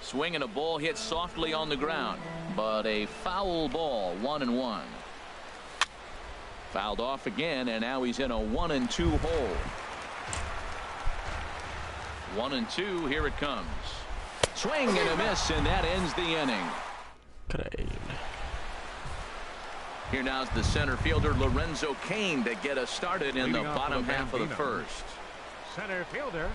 Swing and a ball hit softly on the ground, but a foul ball. 1-1. Fouled off again, and now he's in a 1-2 hole. 1-2. Here it comes. Swing and a miss, and that ends the inning. Great. Here now's the center fielder Lorenzo Cain to get us started in the bottom half of the first. Center fielder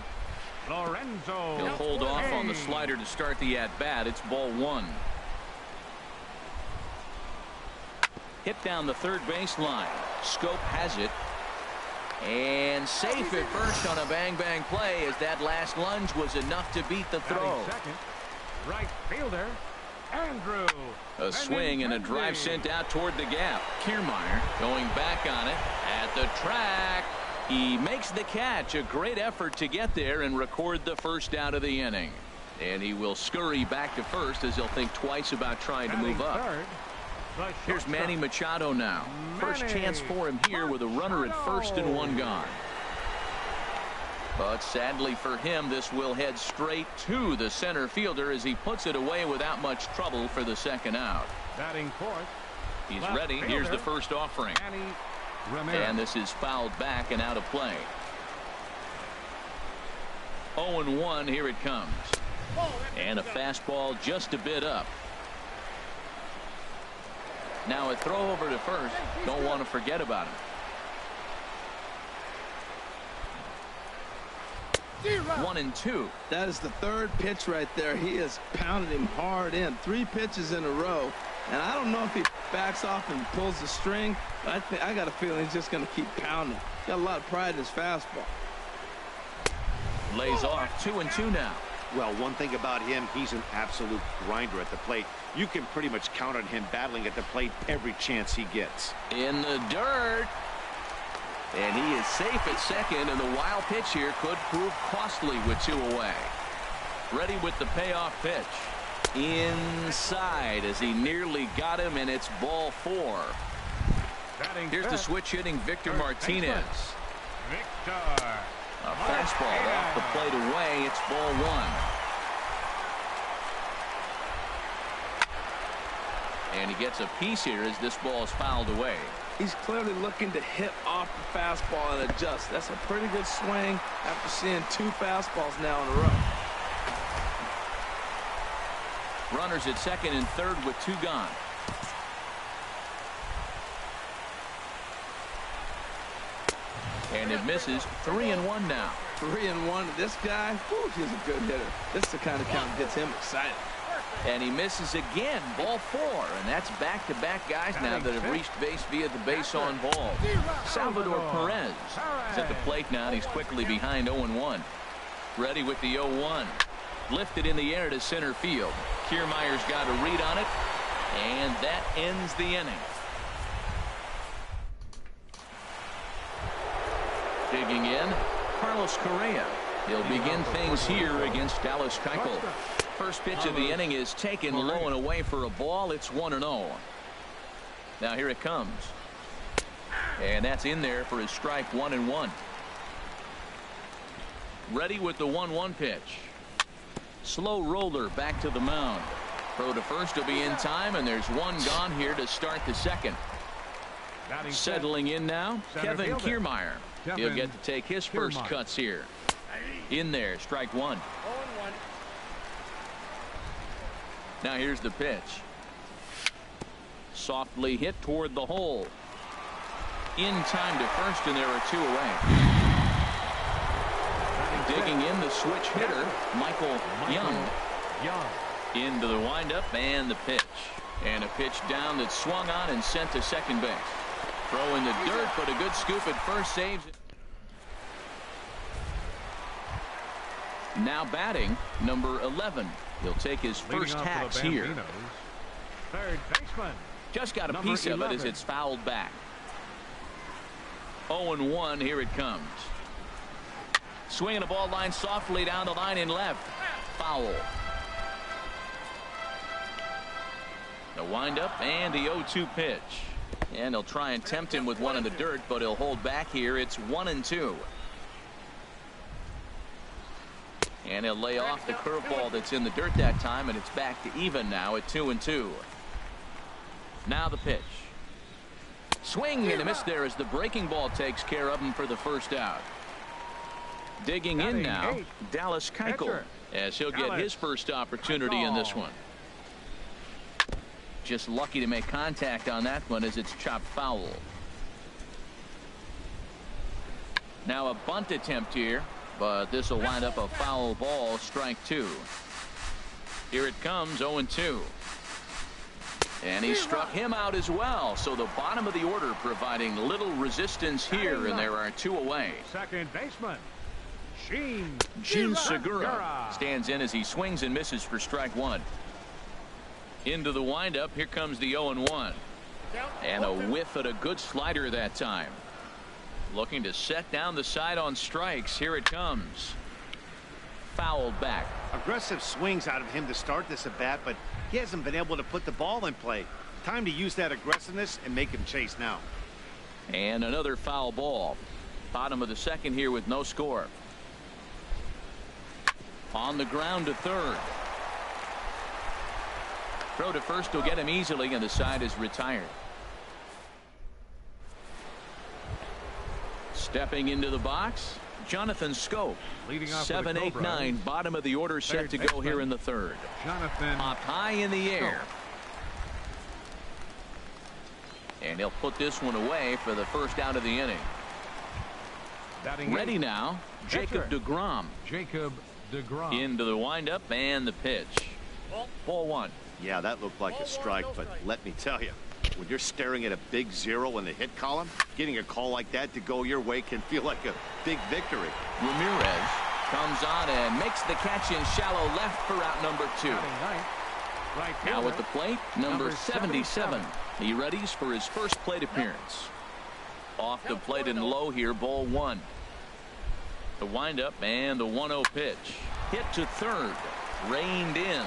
Lorenzo. He'll hold off on the slider to start the at-bat. It's ball one. Hit down the third baseline. Scope has it. And safe at first on a bang-bang play, as that last lunge was enough to beat the throw. Second, right fielder Andrew. A swing and a drive sent out toward the gap. Kiermaier going back on it at the track. He makes the catch. A great effort to get there and record the first out of the inning. And he will scurry back to first, as he'll think twice about trying to move up. Here's Manny Machado now. First chance for him here with a runner at first and one gone. But sadly for him, this will head straight to the center fielder as he puts it away without much trouble for the second out. Batting fourth. He's ready. Here's the first offering. And this is fouled back and out of play. 0-1. Here it comes. And a fastball just a bit up. Now a throw over to first. Don't want to forget about him. 1-2. That is the third pitch right there. He has pounded him hard in. 3 pitches in a row. And I don't know if he backs off and pulls the string, but I got a feeling he's just going to keep pounding. Got a lot of pride in his fastball. Lays off. 2-2 now. Well, one thing about him, he's an absolute grinder at the plate. You can pretty much count on him battling at the plate every chance he gets. In the dirt. And he is safe at second, and the wild pitch here could prove costly with 2 away. Ready with the payoff pitch. Inside as he nearly got him, and it's ball 4. Here's the switch hitting Victor Martinez. A fastball off the plate away. It's ball 1. And he gets a piece here as this ball is fouled away. He's clearly looking to hit off the fastball and adjust. That's a pretty good swing after seeing 2 fastballs now in a row. Runners at second and third with 2 gone. And it misses. 3-1 now. 3-1. This guy, whew, he's a good hitter. This is the kind of count that gets him excited. And he misses again. Ball 4. And that's back-to-back guys now that have reached base via the base on ball. Salvador Perez is at the plate now, and he's quickly behind 0-1. Ready with the 0-1. Lifted in the air to center field. Kiermaier's got a read on it, and that ends the inning. Digging in, Carlos Correa. He'll begin things here against Dallas Keuchel. First pitch of the inning is taken low and away for a ball. It's 1-0. Now here it comes. And that's in there for his strike. 1-1. Ready with the 1-1 pitch. Slow roller back to the mound. Throw to first will be in time, and there's 1 gone here to start the second. Settling in now, Kevin Kiermaier. He'll get to take his first cuts here. In there, strike 1. Now here's the pitch. Softly hit toward the hole. In time to first, and there are 2 away. Digging in, the switch hitter, Michael Young. Into the windup and the pitch. And a pitch down that's swung on and sent to second base. Throw in the dirt, but a good scoop at first saves it. Now batting, number 11. He'll take his first hacks here. Third baseman. Just got a piece of it as it's fouled back. 0-1. Here it comes. Swinging a ball line softly down the line in left. Foul. The windup and the 0-2 pitch. And they'll try and tempt him with one in the dirt, but he'll hold back here. It's 1-2. And he'll lay off the curveball that's in the dirt that time, and it's back to even now at 2-2. Now the pitch. Swing and a miss there as the breaking ball takes care of him for the first out. Digging in now, Dallas Keuchel, as he'll get his first opportunity in this one. Just lucky to make contact on that one as it's chopped foul. Now a bunt attempt here, but this will wind up a foul ball, strike two. Here it comes, 0-2. And he struck him out as well, so the bottom of the order providing little resistance here, and there are two away. Second baseman, Gene Segura stands in as he swings and misses for strike one. Into the windup, here comes the 0-1. And a whiff at a good slider that time. Looking to set down the side on strikes. Here it comes. Fouled back. Aggressive swings out of him to start this at bat, but he hasn't been able to put the ball in play. Time to use that aggressiveness and make him chase now. And another foul ball. Bottom of the second here with no score. On the ground to third. Throw to first will get him easily, and the side is retired. Stepping into the box, Jonathan Scope. 7-8-9, bottom of the order, set to go here in the third. Up high in the air. And he'll put this one away for the first out of the inning. Ready now, Jacob deGrom. Into the windup and the pitch. Ball one. Yeah, that looked like a strike, but let me tell you, when you're staring at a big zero in the hit column, getting a call like that to go your way can feel like a big victory. Ramirez comes on and makes the catch in shallow left for out number two. Now at the plate, number 77. He readies for his first plate appearance. Off the plate and low here, ball one. The windup and the 1-0 pitch. Hit to third. Reined in.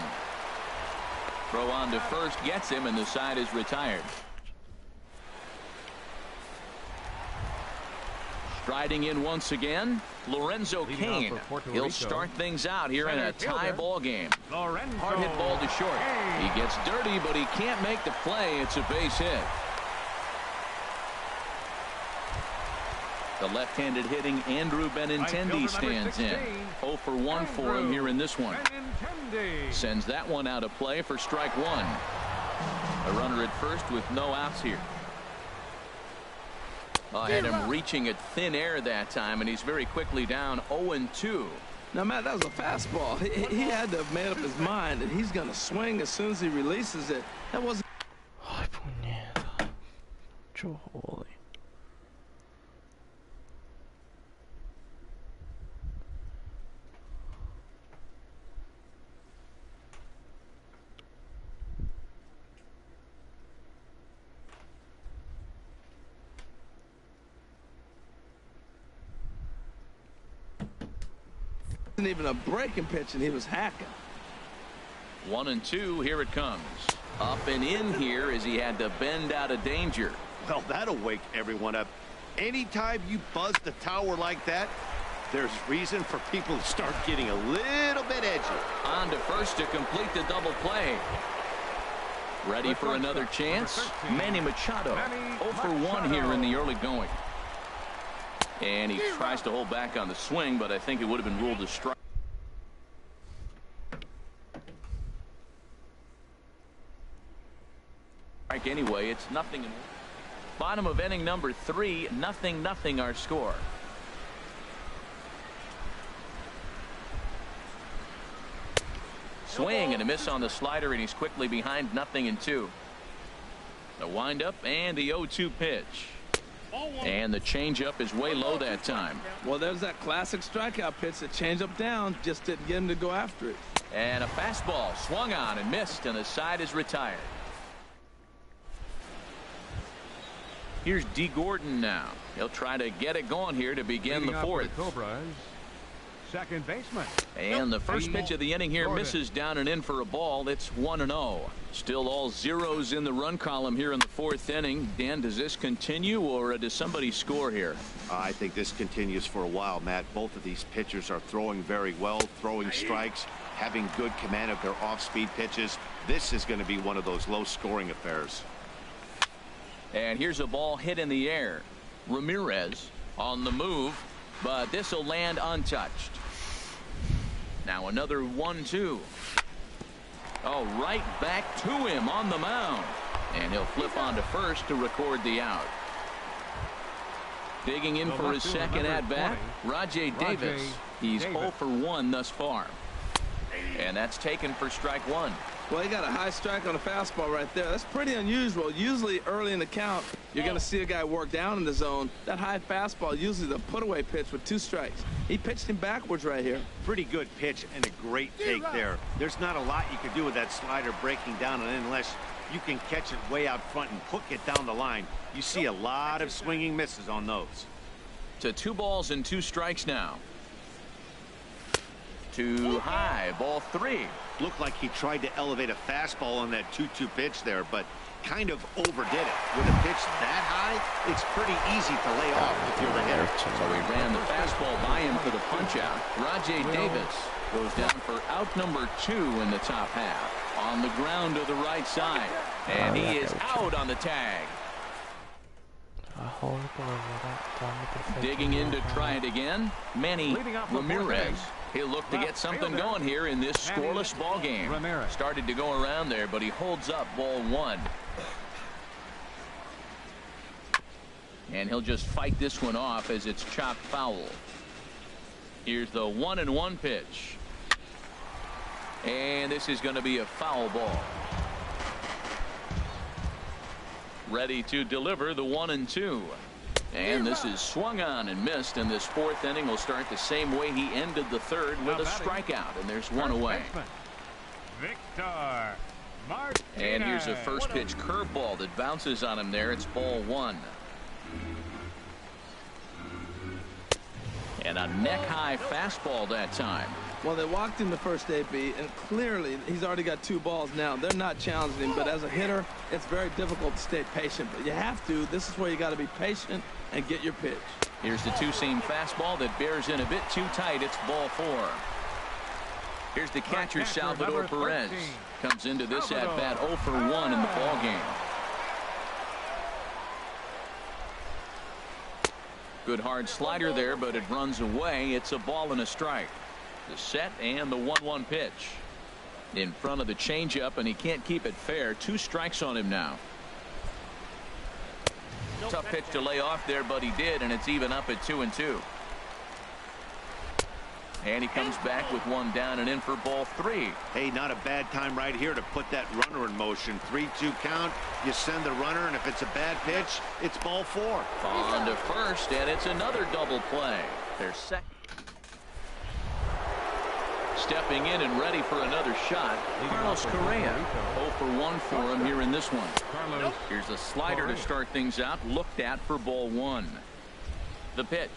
Throw on to first gets him, and the side is retired. Striding in once again, Lorenzo Cain. He'll start things out here in a tie ball game. Hard hit ball to short. He gets dirty, but he can't make the play. It's a base hit. The left-handed hitting Andrew Benintendi stands in. 0 for 1 for him here in this one. Sends that one out of play for strike one. A runner at first with no outs here. Had him reaching at thin air that time, and he's very quickly down 0-2. Now, Matt, that was a fastball. He had to have made up his mind that he's going to swing as soon as he releases it. That wasn't. Ay, puñeta. Jole. Wasn't even a breaking pitch, and he was hacking. 1-2. Here it comes. Up and in here as he had to bend out of danger. Well, that'll wake everyone up. Anytime you buzz the tower like that, there's reason for people to start getting a little bit edgy. On to first to complete the double play. Ready for another chance? Manny Machado. 0 for 1 here in the early going. And he tries to hold back on the swing, but I think it would have been ruled a strike. Anyway, it's 0-0. Bottom of inning number 3, 0-0 our score. Swing and a miss on the slider, and he's quickly behind 0-2. The windup and the 0-2 pitch. And the changeup is way low that time. Well, there's that classic strikeout pitch, the changeup down, just didn't get him to go after it. And a fastball swung on and missed, and the side is retired. Here's D. Gordon now. He'll try to get it going here to begin the fourth. second baseman. And the first pitch of the inning here misses down and in for a ball. It's 1-0. Still all zeros in the run column here in the fourth inning. Dan, does this continue or does somebody score here? I think this continues for a while, Matt. Both of these pitchers are throwing very well, throwing strikes, having good command of their off-speed pitches. This is going to be one of those low-scoring affairs. And here's a ball hit in the air. Ramirez on the move, but this will land untouched. Now another 1-2. Oh, right back to him on the mound. And he'll flip on to first to record the out. Digging in for his second at-bat, Rajay Davis. He's 0 for 1 thus far. And that's taken for strike one. Well, he got a high strike on a fastball right there. That's pretty unusual. Usually early in the count, you're going to see a guy work down in the zone. That high fastball, usually the put-away pitch with 2 strikes. He pitched him backwards right here. Pretty good pitch and a great take there. There's not a lot you can do with that slider breaking down, and unless you can catch it way out front and hook it down the line, you see a lot of swinging misses on those. To 2 balls and 2 strikes now. Too high, ball 3. Looked like he tried to elevate a fastball on that 2-2 pitch there, but kind of overdid it. With a pitch that high, it's pretty easy to lay off if you're the hitter. So he ran the fastball by him for the punch-out. Rajay Davis goes down for out number 2 in the top half. On the ground to the right side. And he is out on the tag. Digging in to try it again, Manny Ramirez. He'll look to get something going here in this scoreless ball game. Started to go around there, but he holds up ball 1. And he'll just fight this one off as it's chopped foul. Here's the 1-1 pitch. And this is going to be a foul ball. Ready to deliver the 1-2. And this is swung on and missed, and this fourth inning will start the same way he ended the third with a strikeout, and there's 1 away. Victor Martinez. And here's a first pitch curveball that bounces on him there. It's ball 1. And a neck-high fastball that time. Well, they walked him the first AB, and clearly he's already got 2 balls now. They're not challenging him, but as a hitter, it's very difficult to stay patient. But you have to. This is where you got to be patient and get your pitch. Here's the 2-seam fastball that bears in a bit too tight. It's ball 4. Here's the catcher, Salvador Perez. Comes into this at-bat 0 for 1 in the ball game. Good hard slider there, but it runs away. It's a ball and a strike. The set and the 1-1 pitch. In front of the changeup, and he can't keep it fair. 2 strikes on him now. Tough pitch to lay off there, but he did, and it's even up at 2-2. And he comes back with 1 down and in for ball 3. Hey, not a bad time right here to put that runner in motion. 3-2 count. You send the runner, and if it's a bad pitch, it's ball 4. On to first, and it's another double play. Their second. Stepping in and ready for another shot, Carlos Correa. 0 for 1 for him here in this one. Here's a slider to start things out, looked at for ball 1. The pitch.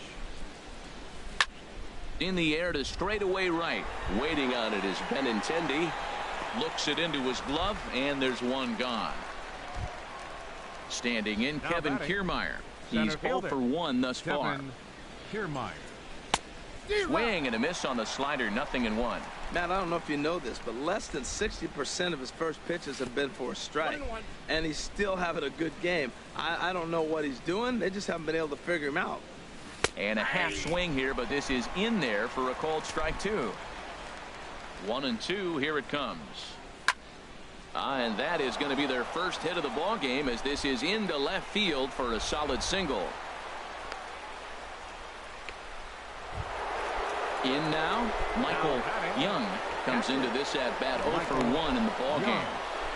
In the air to straightaway right. Waiting on it is Benintendi. Looks it into his glove, and there's 1 gone. Standing in, Kevin Kiermaier. He's 0 for 1 thus far. Kiermaier. Swing and a miss on the slider, 0-1. Matt, I don't know if you know this, but less than 60% of his first pitches have been for a strike. And he's still having a good game. I don't know what he's doing. They just haven't been able to figure him out. And a half swing here, but this is in there for a called strike 2. 1-2, here it comes. And that is going to be their first hit of the ball game, as this is into left field for a solid single. In now, Michael Young comes into this at bat 0 for 1 in the ball game.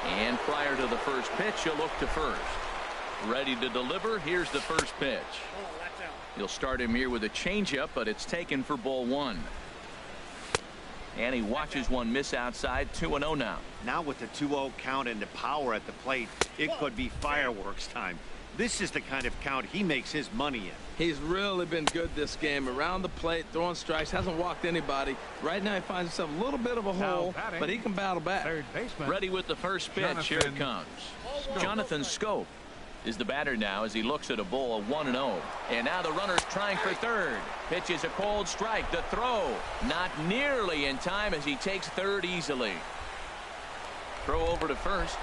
And prior to the first pitch, he'll look to first. Ready to deliver. Here's the first pitch. He'll start him here with a changeup, but it's taken for ball 1. And he watches one miss outside. 2-0 now. Now with the 2-0 count and the power at the plate, it could be fireworks time. This is the kind of count he makes his money in. He's really been good this game. Around the plate, throwing strikes, hasn't walked anybody. Right now he finds himself a little bit of a hole, but he can battle back. Third baseman. Ready with the first pitch. Here it comes. Jonathan Scope is the batter now as he looks at a ball of 1-0. And now the runner's trying for third. Pitch is a cold strike. The throw not nearly in time as he takes third easily. Throw over to first.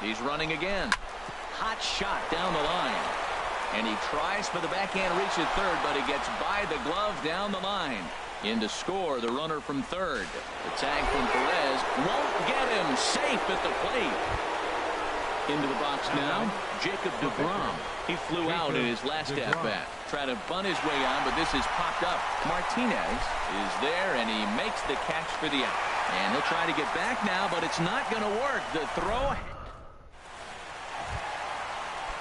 He's running again. Hot shot down the line. And he tries for the backhand reach at third, but he gets by the glove down the line. In to score, the runner from third. The tag from Perez won't get him. Safe at the plate. Into the box now, Jacob deGrom. He flew out in his last at-bat. Trying to bunt his way on, but this is popped up. Martinez is there, and he makes the catch for the out. And he'll try to get back now, but it's not going to work. The throw.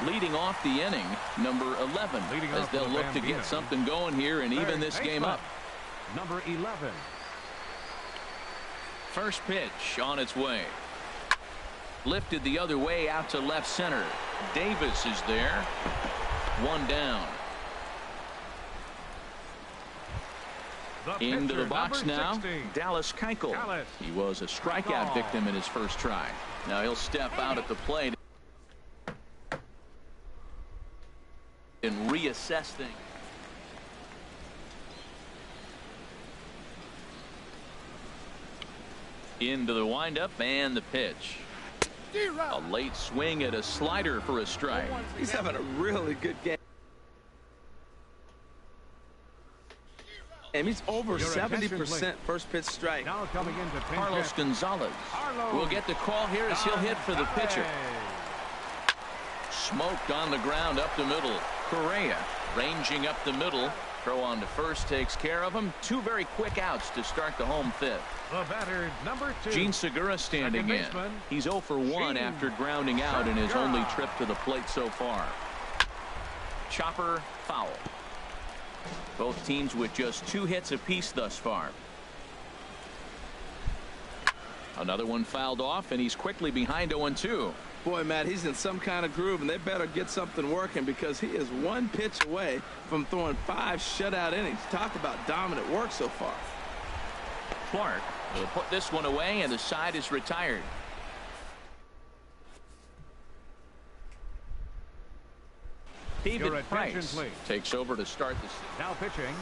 Leading off the inning, number 11, as they'll look to get something going here and even this game up. Number 11. First pitch on its way. Lifted the other way out to left center. Davis is there. One down. Into the box now, Dallas Keuchel. He was a strikeout victim in his first try. Now he'll step out at the plate and reassess things. Into the windup and the pitch. A late swing at a slider for a strike. He's having a really good game. And he's over 70% first pitch strike. Now coming into pinch Carlos hit. Gonzalez will get the call here as he'll hit for the pitcher. Smoked on the ground up the middle. Correa ranging up the middle. Throw on to first takes care of him. Two very quick outs to start the home fifth. The batter, number 2. Gene Segura standing in. He's 0 for 1 after grounding out in his only trip to the plate so far. Chopper foul. Both teams with just 2 hits apiece thus far. Another one fouled off, and he's quickly behind 0-2. Boy, Matt, he's in some kind of groove, and they better get something working because he is 1 pitch away from throwing 5 shutout innings. Talk about dominant work so far. Clark will put this one away, and the side is retired. David Price takes over to start the season. Now pitching.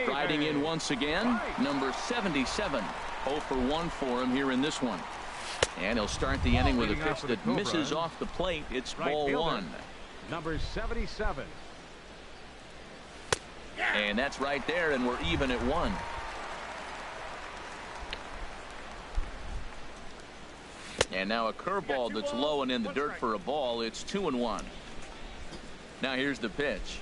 Striding in once again, number 77. 0 for 1 for him here in this one. And he'll start the inning with a pitch that misses off the plate. It's ball 1. Number 77. And that's right there, and we're even at 1. And now a curveball that's low and in the dirt for a ball. It's 2-1. Now here's the pitch.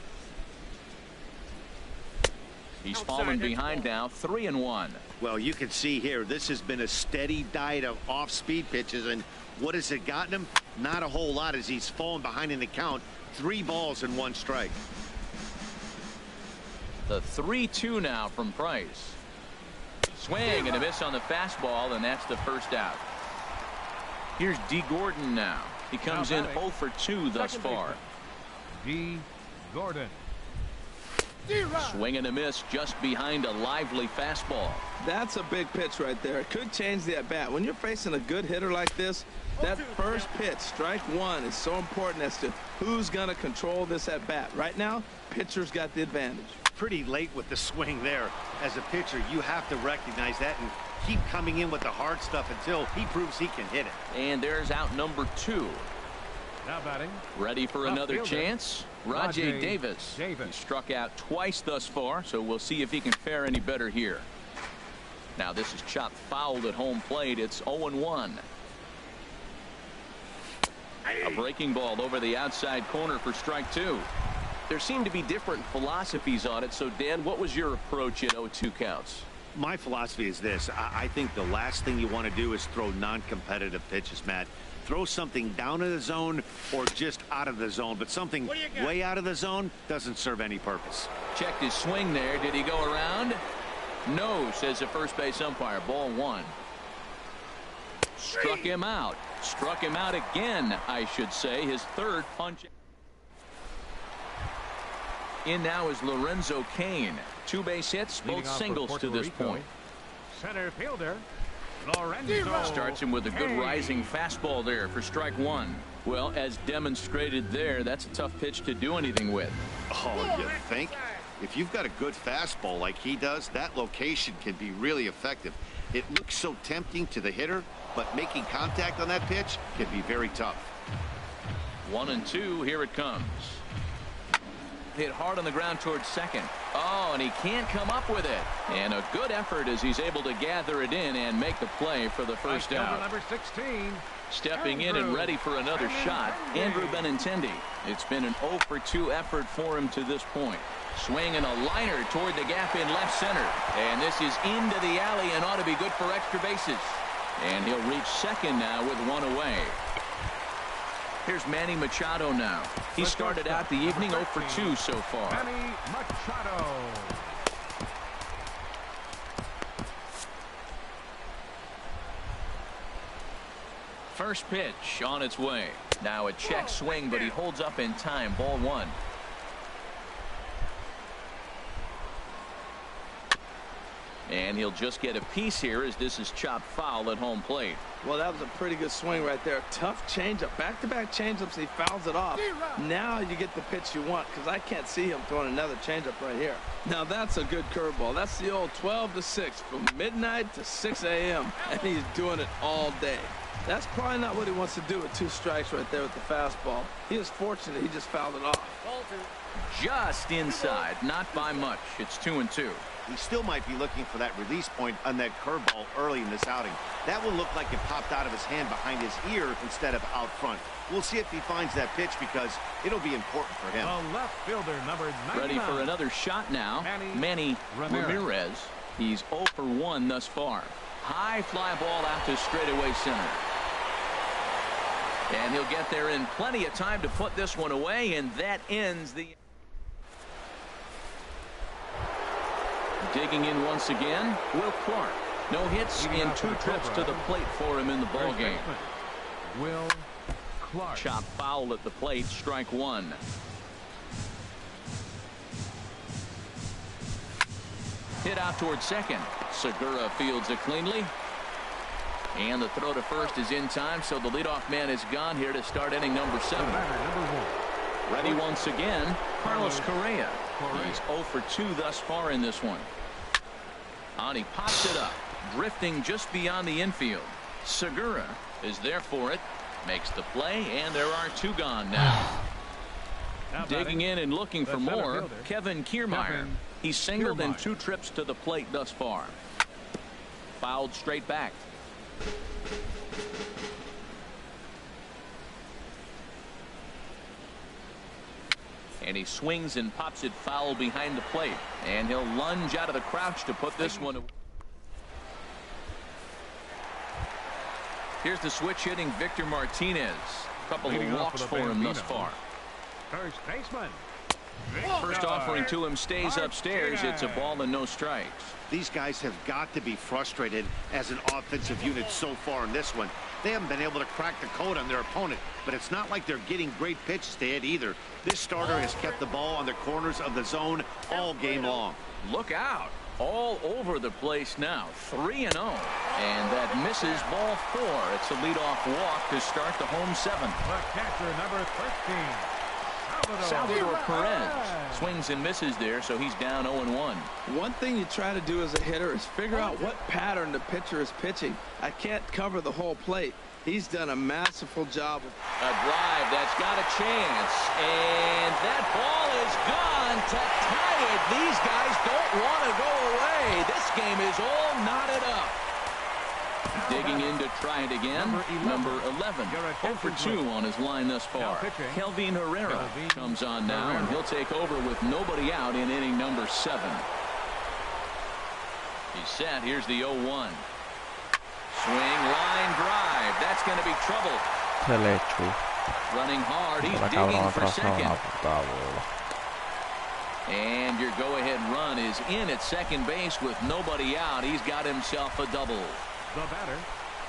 He's fallen behind now, 3-1. Well, you can see here, this has been a steady diet of off-speed pitches, and what has it gotten him? Not a whole lot as he's fallen behind in the count. 3 balls and 1 strike. The 3-2 now from Price. Swing and a miss on the fastball, and that's the first out. Here's D. Gordon now. He comes in 0 for 2 thus far. D. Gordon. Swing and a miss just behind a lively fastball. That's a big pitch right there. It could change the at-bat. When you're facing a good hitter like this, that first pitch, strike 1, is so important as to who's going to control this at-bat. Right now, pitcher's got the advantage. Pretty late with the swing there. As a pitcher, you have to recognize that and keep coming in with the hard stuff until he proves he can hit it. And there's out number 2. Now batting. Ready for another chance. Rajay Davis. He struck out twice thus far, so we'll see if he can fare any better here. Now this is chopped fouled at home plate. It's 0-1. A breaking ball over the outside corner for strike 2. There seem to be different philosophies on it. So Dan, what was your approach at 0-2 counts? My philosophy is this. I think the last thing you want to do is throw non-competitive pitches, Matt. Throw something down in the zone or just out of the zone, but something way out of the zone doesn't serve any purpose. Checked his swing there. Did he go around? No, says the first base umpire. Ball 1. Struck him out. Struck him out again, I should say. His third punch. In now is Lorenzo Cain. 2 base hits, both singles to this point. Center fielder, Lorenzo Starts him with a good Cain. rising fastball there for strike one. Well, as demonstrated there, that's a tough pitch to do anything with. Oh, you think? If you've got a good fastball like he does, that location can be really effective. It looks so tempting to the hitter, but making contact on that pitch can be very tough. 1-2, here it comes. Hit hard on the ground towards second. Oh, and he can't come up with it. And a good effort as he's able to gather it in and make the play for the first out. Number 16. Stepping in and ready for another shot, Andrew Benintendi. It's been an 0 for 2 effort for him to this point. Swinging a liner toward the gap in left center. And this is into the alley and ought to be good for extra bases. And he'll reach second now with 1 away. Here's Manny Machado now. He started out the evening 0 for 2 so far. Manny Machado. First pitch on its way. Now a check swing, but he holds up in time. Ball 1. And he'll just get a piece here as this is chopped foul at home plate. Well, that was a pretty good swing right there. Tough changeup. Back-to-back changeups. He fouls it off. Now you get the pitch you want, because I can't see him throwing another changeup right here. Now that's a good curveball. That's the old 12 to 6 from midnight to 6 a.m. and he's doing it all day. That's probably not what he wants to do with 2 strikes right there with the fastball. He is fortunate he just fouled it off. Just inside, not by much. It's 2-2. He still might be looking for that release point on that curveball early in this outing. That one looked like it popped out of his hand behind his ear instead of out front. We'll see if he finds that pitch because it'll be important for him. The left fielder, number 99. Ready for another shot now. Manny Ramirez. He's 0 for 1 thus far. High fly ball out to straightaway center. And he'll get there in plenty of time to put this one away, and that ends the... Digging in once again, Will Clark. No hits and 2 trips to the plate for him in the ball game. Will Clark. Chop foul at the plate, strike 1. Hit out towards second. Segura fields it cleanly. And the throw to first is in time, so the leadoff man is gone here to start inning number 7. Ready once again, Carlos Correa. He's 0 for 2 thus far in this one. And he pops it up, drifting just beyond the infield. Segura is there for it, makes the play, and there are 2 gone now. Digging in and looking for more, Kevin Kiermaier. He's singled in 2 trips to the plate thus far. Fouled straight back. And he swings and pops it foul behind the plate. And he'll lunge out of the crouch to put this one away. Here's the switch hitting Victor Martinez. A couple of walks for him thus far. First baseman. First offering to him stays upstairs. It's a ball and no strikes. These guys have got to be frustrated as an offensive unit so far in this one. They haven't been able to crack the code on their opponent, but it's not like they're getting great pitches to hit either. This starter has kept the ball on the corners of the zone all game long. Look out. All over the place now. 3-0. And that misses ball 4. It's a leadoff walk to start the home 7th. The catcher, number 13. Salvador Perez swings and misses there, so he's down 0-1. One thing you try to do as a hitter is figure out what pattern the pitcher is pitching. I can't cover the whole plate. He's done a masterful job. A drive that's got a chance, and that ball is gone to tie it. These guys don't want to go away. This game is all knotted up. Digging in to try it again. Number 11. 0 for 2 on his line thus far. Kelvin Herrera comes on now, and he'll take over with nobody out in inning number 7. He's set. Here's the 0-1. Swing, line drive. That's going to be trouble. Running hard. He's digging for second. And your go-ahead run is in at second base with nobody out. He's got himself a double. The batter,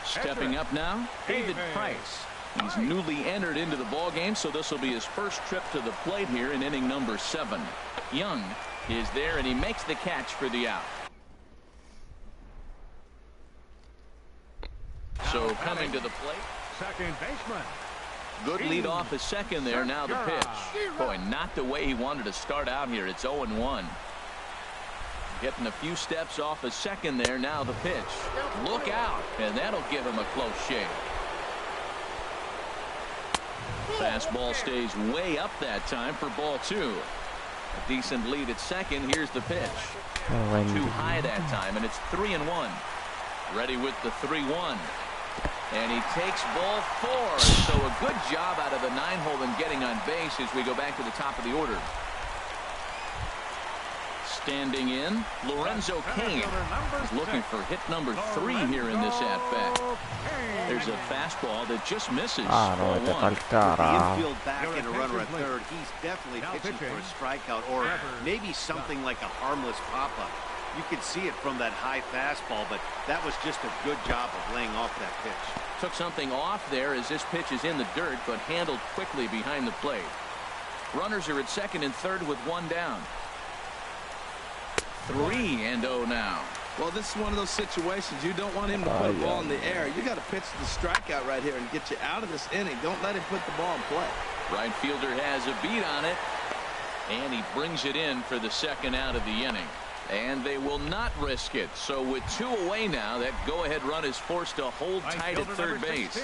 Stepping up now, David Price. He's newly entered into the ball game, so this will be his first trip to the plate here in inning number 7. Young is there, and he makes the catch for the out. So coming to the plate, Second baseman. good lead off his second there. Now the pitch. Boy, not the way he wanted to start out here. It's 0-1. Getting a few steps off his second there. Now the pitch. Look out, and that'll give him a close shave. Fastball stays way up that time for ball 2. A decent lead at second. Here's the pitch. Too high that time, and it's 3-1. Ready with the 3-1. And he takes ball 4. So a good job out of the 9-hole in getting on base as we go back to the top of the order. Standing in, Lorenzo Cain is looking for hit number 3 here in this at-bat. There's a fastball that just misses. No, vete pa'l The carajo. infield back and a runner at third. He's definitely pitching for a strikeout or maybe something like a harmless pop-up. You could see it from that high fastball, but that was just a good job of laying off that pitch. Took something off there as this pitch is in the dirt, but handled quickly behind the plate. Runners are at second and third with 1 down. 3-0 now. Well, this is one of those situations. You don't want him to put a ball in the air. You got to pitch the strikeout right here and get you out of this inning. Don't let him put the ball in play. Right fielder has a beat on it, and he brings it in for the second out of the inning. And they will not risk it. So with 2 away now, that go-ahead run is forced to hold tight at third base.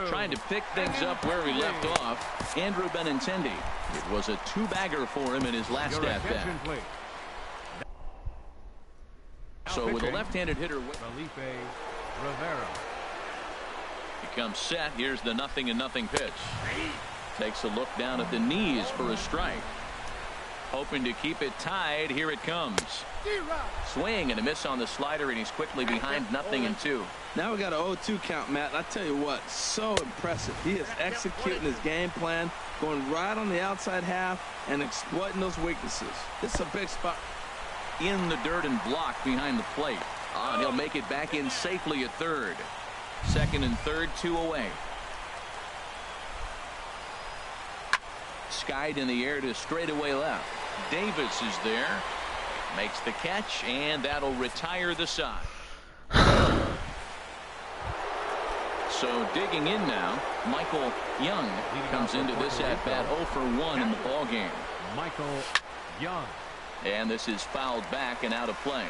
Trying to pick things up where he left off, Andrew Benintendi. It was a 2-bagger for him in his last at-bat. So with a left-handed hitter, Felipe Rivera. he comes set. Here's the 0-0 pitch. Takes a look down at the knees for a strike. Hoping to keep it tied. Here it comes. Swing and a miss on the slider, and he's quickly behind 0-2. Now we got an 0-2 count, Matt. And I tell you what, so impressive. He is executing his game plan, going right on the outside half and exploiting those weaknesses. This is a big spot. In the dirt and blocked behind the plate. And he'll make it back in safely at third. Second and third, 2 away. Skied in the air to straightaway left. Davis is there. Makes the catch, and that'll retire the side. So digging in now, Michael Young comes into this at-bat 0 for 1 in the ball game. Michael Young. And this is fouled back and out of play.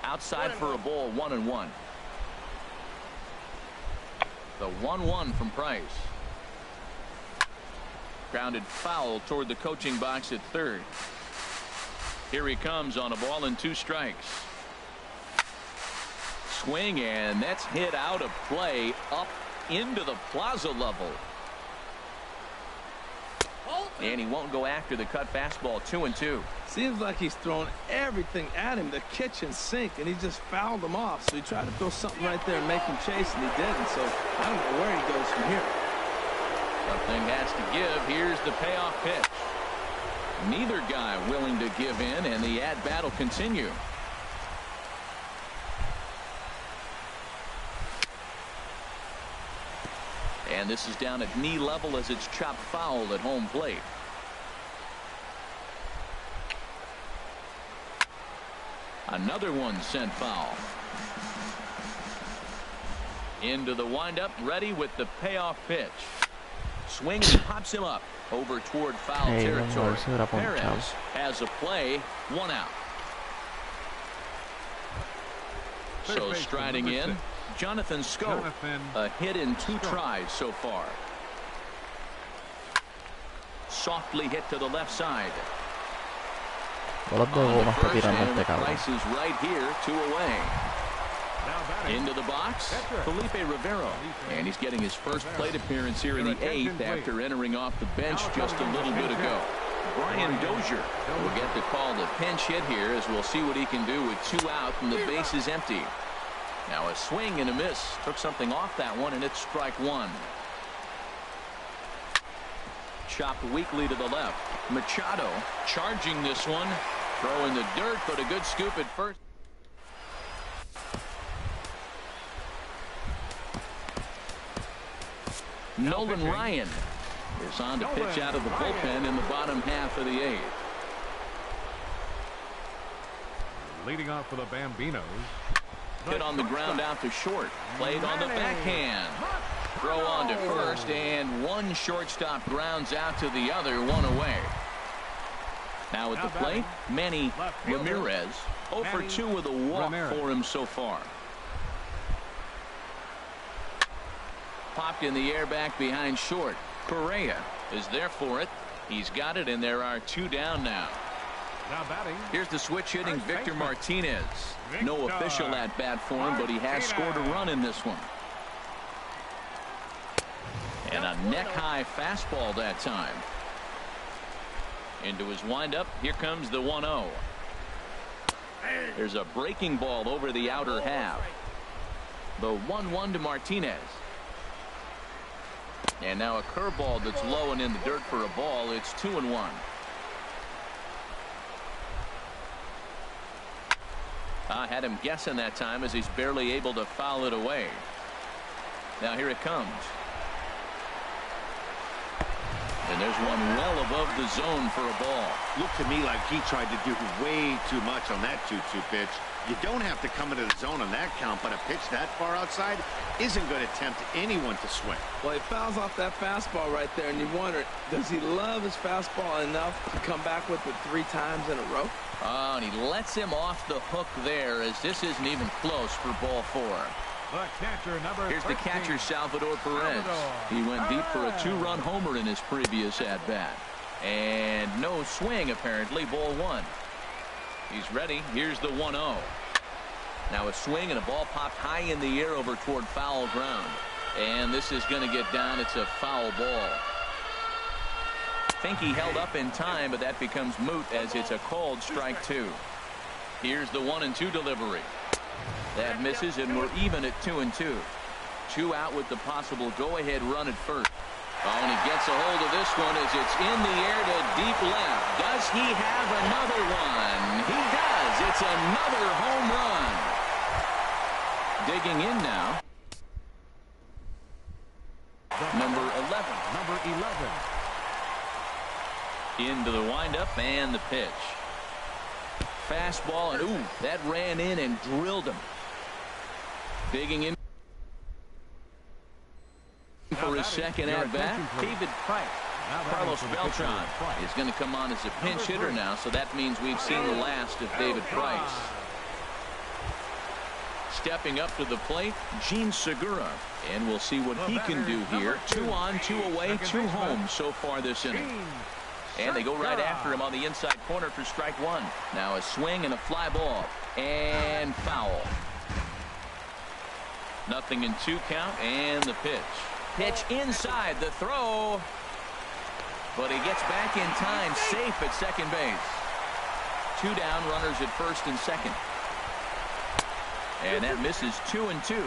Outside for a ball, 1-1. The 1-1 from Price. Grounded foul toward the coaching box at third. Here he comes on a ball and 2 strikes. Swing, and that's hit out of play up into the plaza level. And he won't go after the cut fastball. 2-2. Seems like he's thrown everything at him, the kitchen sink, and he just fouled him off. So he tried to throw something right there and make him chase, and he didn't. So I don't know where he goes from here. Something has to give. Here's the payoff pitch. Neither guy willing to give in, and the at-bat will continue. And this is down at knee level as it's chopped foul at home plate. Another one sent foul. Into the windup, ready with the payoff pitch. Swings and pops him up over toward foul territory. Perez has a play, 1 out. So striding in, Jonathan Scope. A hit in 2 tries so far. Softly hit to the left side. Price is right here, 2 away. Into the box, Felipe Rivera. And he's getting his first plate appearance here in the 8th after entering off the bench just a little bit ago. Brian Dozier will get the call to pinch hit here, as we'll see what he can do with 2 out and the base is empty. Now a swing and a miss. Took something off that one, and it's strike 1. Chopped weakly to the left. Machado charging this one. Throw in the dirt, but a good scoop at first. Nolan Ryan is on to pitch out of the bullpen in the bottom half of the 8th. Leading off for the Bambinos. Hit on the ground out to short. Played on the backhand. Throw on to first, and one shortstop grounds out to the other, one away. Now at the plate, Manny Ramirez. 0 for 2 with a walk for him so far. Popped in the air back behind short. Correa is there for it. He's got it, and there are 2 down now. Now batting. Here's the switch hitting Victor Martinez. No official at bat for him, but he has scored a run in this one. And a neck-high fastball that time. Into his windup. Here comes the 1-0. There's a breaking ball over the outer half. The 1-1 to Martinez. And now a curveball that's low and in the dirt for a ball. It's 2-1. I had him guessing that time as he's barely able to foul it away. Now here it comes. And there's one well above the zone for a ball. Looked to me like he tried to do way too much on that 2-2 pitch. You don't have to come into the zone on that count, but a pitch that far outside isn't going to tempt anyone to swing. Well, he fouls off that fastball right there, and you wonder, does he love his fastball enough to come back with it 3 times in a row? Oh, and he lets him off the hook there, as this isn't even close for ball 4. The catcher, number Here's the 13. catcher, Salvador Perez. He went deep for a 2-run homer in his previous at-bat. And no swing, apparently, ball 1. He's ready. Here's the 1-0. Now a swing and a ball popped high in the air over toward foul ground. And this is going to get down. It's a foul ball. I think he held up in time, but that becomes moot as it's a called strike 2. Here's the 1-2 delivery. That misses, and we're even at 2-2. 2 out with the possible go-ahead run at first. Oh, and he gets a hold of this one as it's in the air to deep left. Does he have another one? He does. It's another home run. Digging in now. Number 11. Number 11. Into the windup and the pitch. Fastball, and ooh, that ran in and drilled him. Digging in for his second at-bat, David Price. Carlos Beltran is going to come on as a pinch hitter now, so that means we've seen the last of David Price. Stepping up to the plate, Gene Segura, and we'll see what he can do here. 2 on, 2 away, 2 home so far this inning. And they go right after him on the inside corner for strike 1. Now a swing and a fly ball, and foul. 0-2 count, and the pitch. Pitch inside, the throw. But he gets back in time, safe at second base. 2 down, runners at first and second. And that misses 2-2.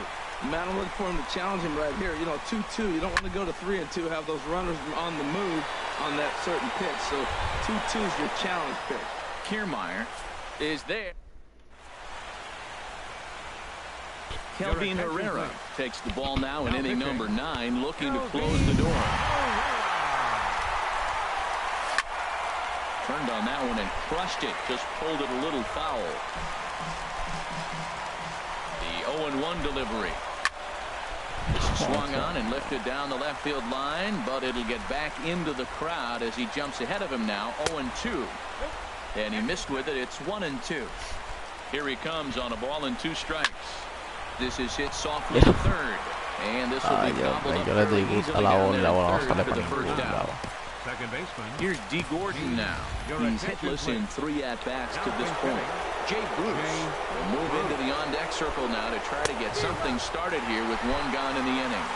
Man, I'm looking for him to challenge him right here. You know, 2-2. You don't want to go to 3-2, have those runners on the move on that certain pitch. So 2-2 is your challenge pitch. Kiermaier is there. Kelvin Herrera takes the ball now in inning number 9, looking to close the door. Turned on that one and crushed it. Just pulled it a little foul. The 0-1 delivery. This is swung on and lifted down the left field line, but it'll get back into the crowd as he jumps ahead of him now. 0-2. And he missed with it. It's 1-2. Here he comes on a ball and 2 strikes. This is hit softly to third. And this will be gobbled up very easily down there third for the first out. Second baseman. Here's D. Gordon now. He's hitless in 3 at-bats to this point. Jay Bruce will move into the on-deck circle now to try to get something started here with 1 gone in the inning.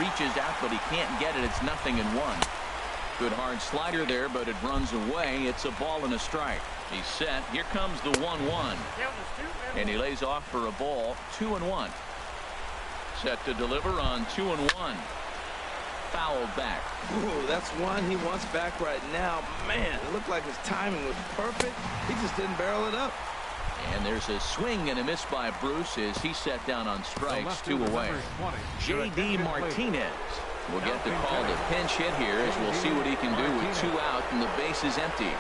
Reaches out, but he can't get it. It's 0-1. Good hard slider there, but it runs away. It's a ball and a strike. He's set. Here comes the 1-1. And he lays off for a ball. 2-1. Set to deliver on 2-1. fouled back. Ooh, that's one he wants back right now. Man, it looked like his timing was perfect. He just didn't barrel it up. And there's a swing and a miss by Bruce as he set down on strikes, 2 away. J.D. Martinez will get the call to pinch hit here as we'll see what he can do with 2 out and the base is empty.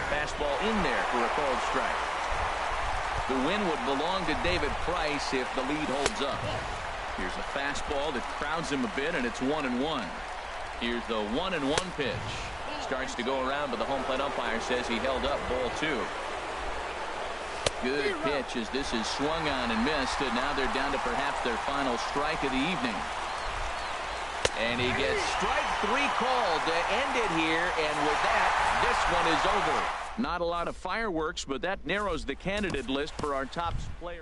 Fastball in there for a called strike. The win would belong to David Price if the lead holds up. Here's a fastball that crowds him a bit, and it's 1-1. Here's the 1-1 pitch. Starts to go around, but the home plate umpire says he held up ball 2. Good pitch as this is swung on and missed, and now they're down to perhaps their final strike of the evening. And he gets strike 3 called to end it here, and with that, this one is over. Not a lot of fireworks, but that narrows the candidate list for our top player.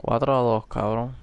Cuatro a dos, cabrón.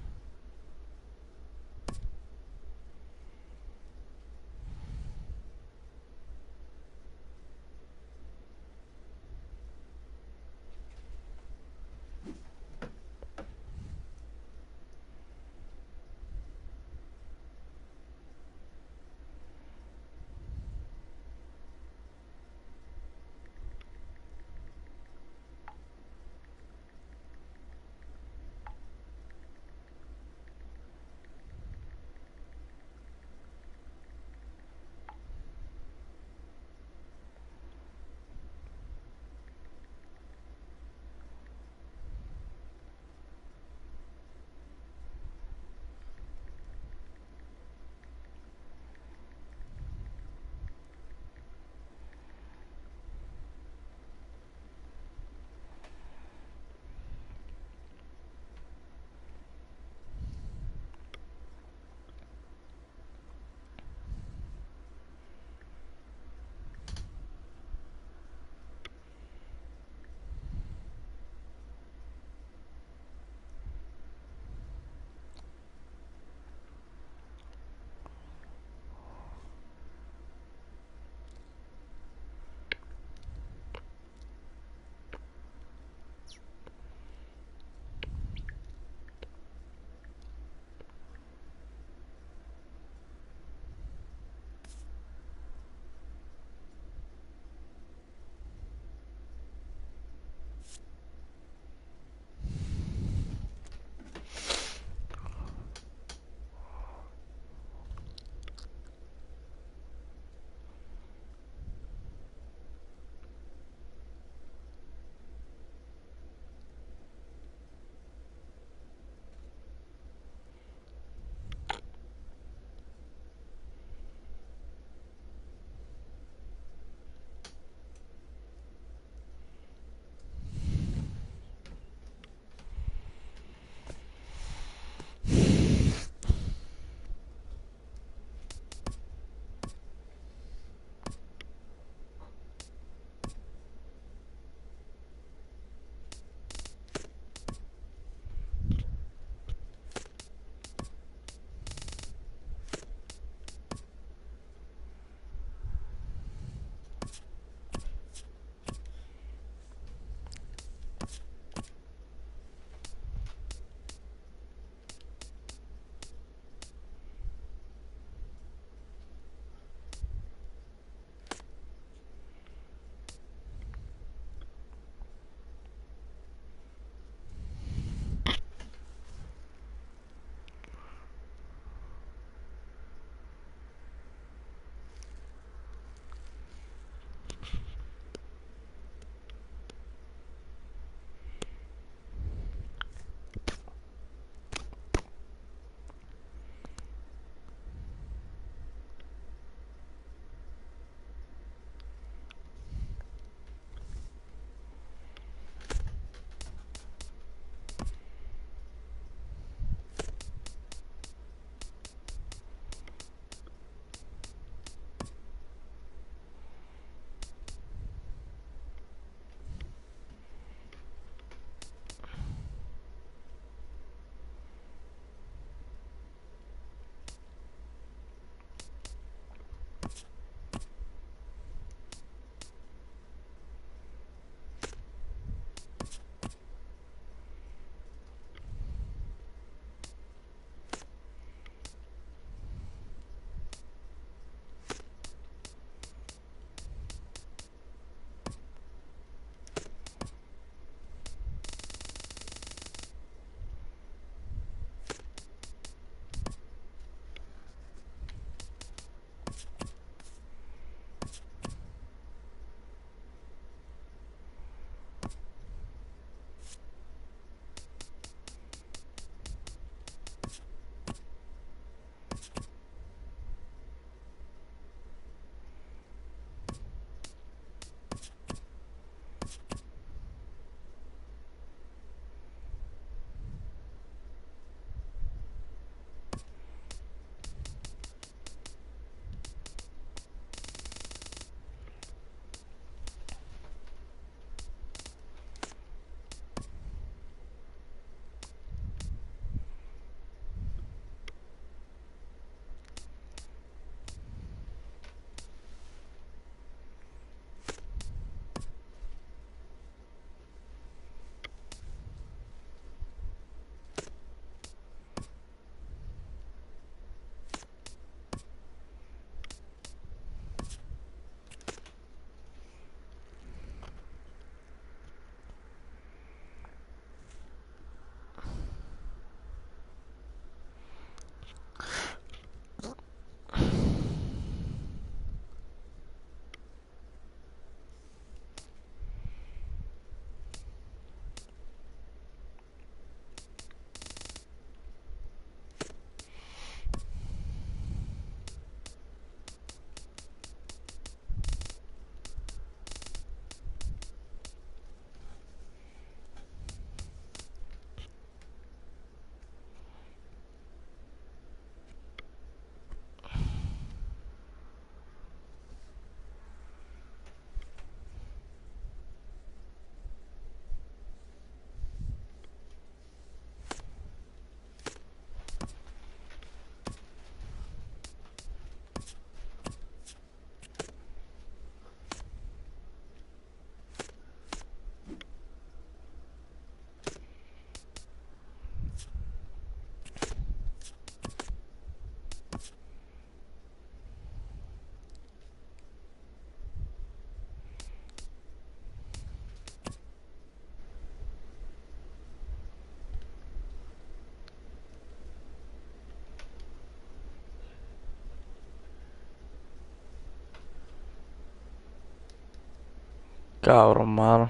cabrón, mano.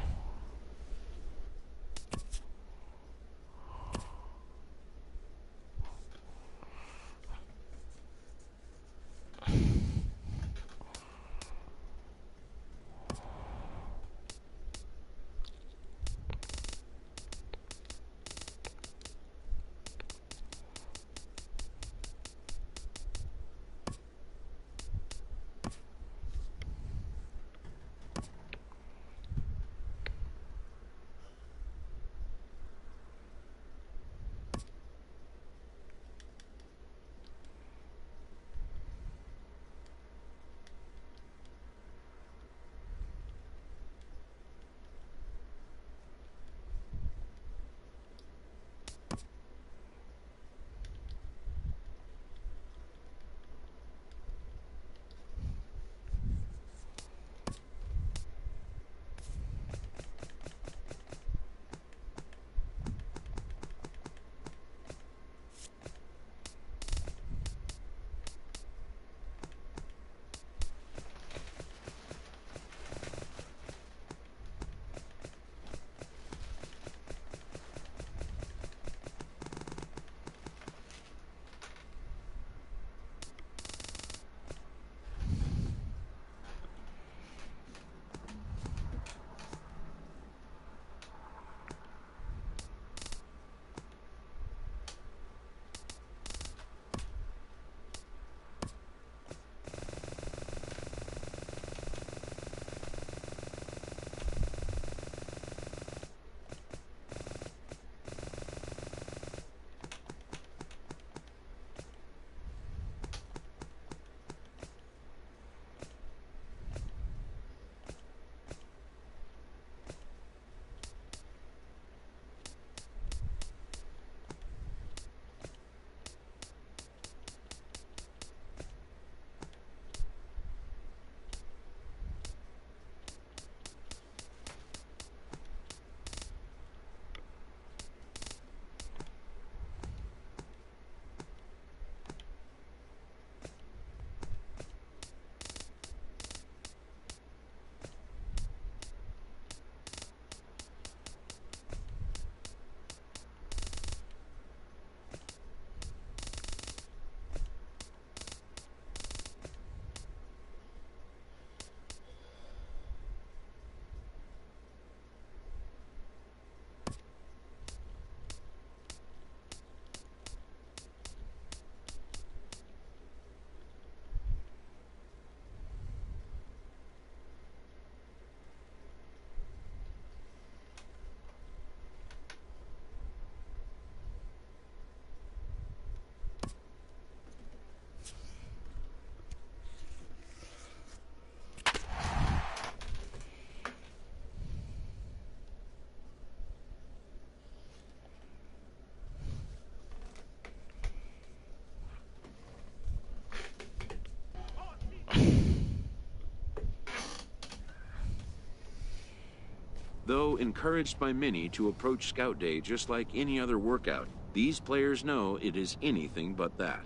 Though encouraged by many to approach Scout Day just like any other workout, these players know it is anything but that.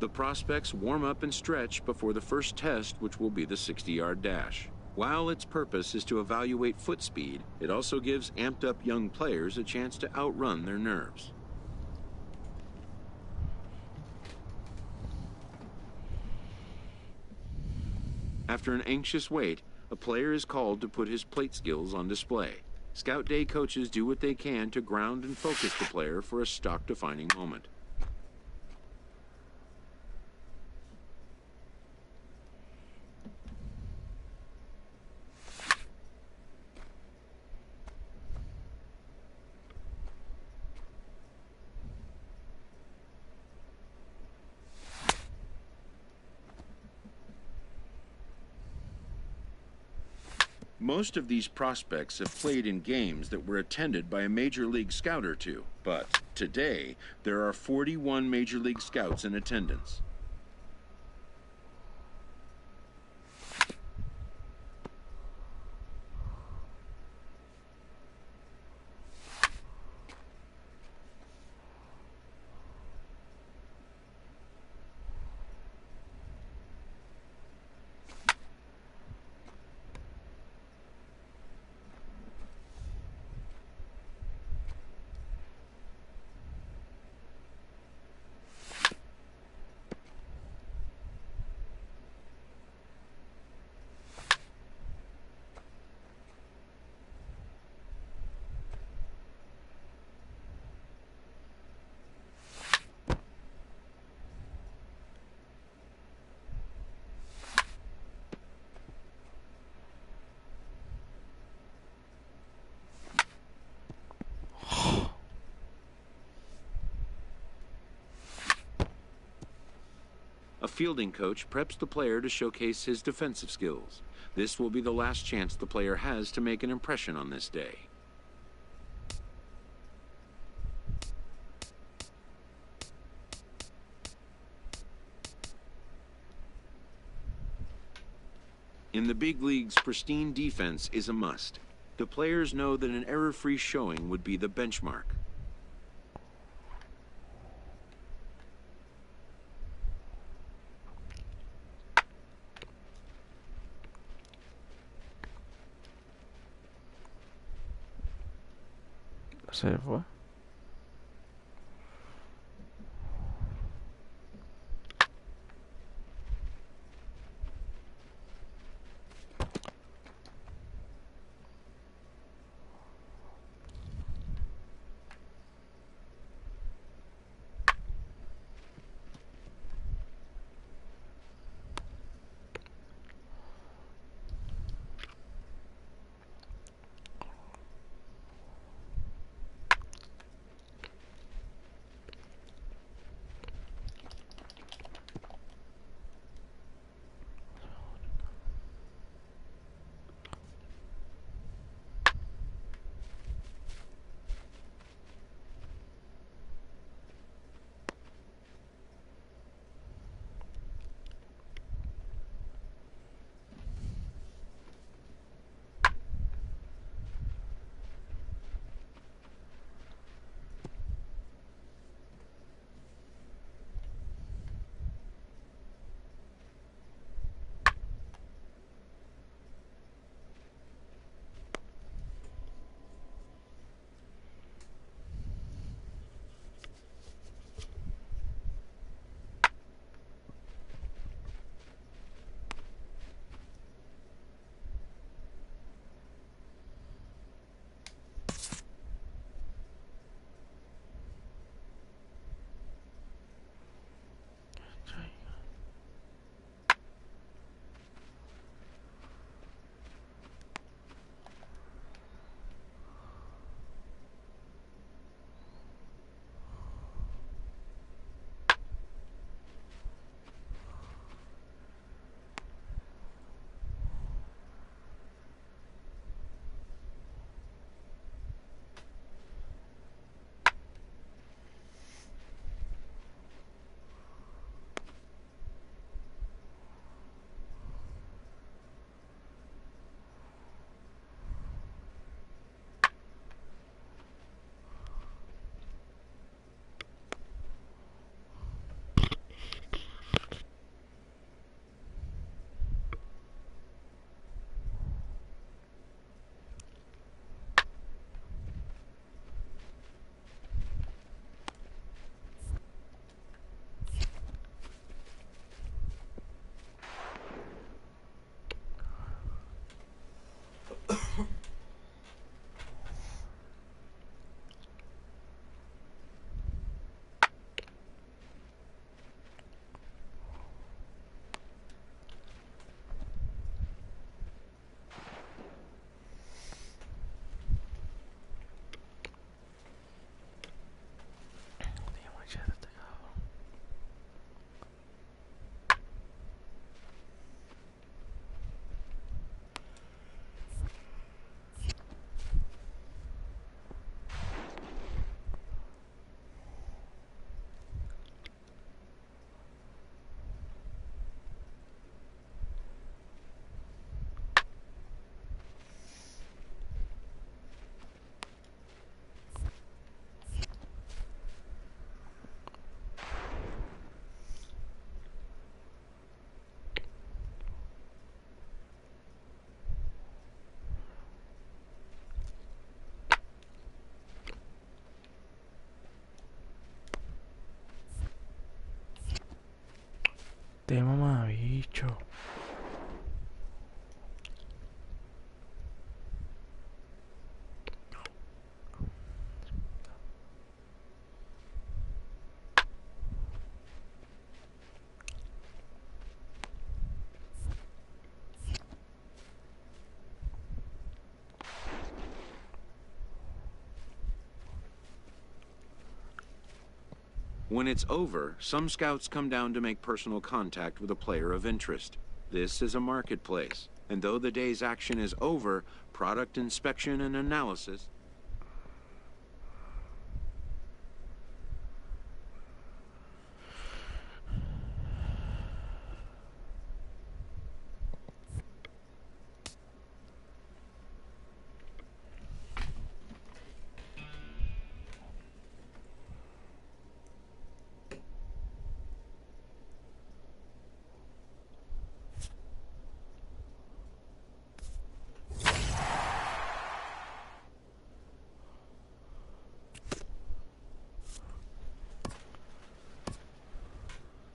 The prospects warm up and stretch before the first test, which will be the 60-yard dash. While its purpose is to evaluate foot speed, it also gives amped-up young players a chance to outrun their nerves. After an anxious wait, a player is called to put his plate skills on display. Scout Day coaches do what they can to ground and focus the player for a stock-defining moment. Most of these prospects have played in games that were attended by a Major League Scout or two, but today there are 41 Major League Scouts in attendance. A fielding coach preps the player to showcase his defensive skills. This will be the last chance the player has to make an impression on this day. In the big leagues, pristine defense is a must. The players know that an error-free showing would be the benchmark. Se fue. Te mamabicho. When it's over, some scouts come down to make personal contact with a player of interest. This is a marketplace, and though the day's action is over, product inspection and analysis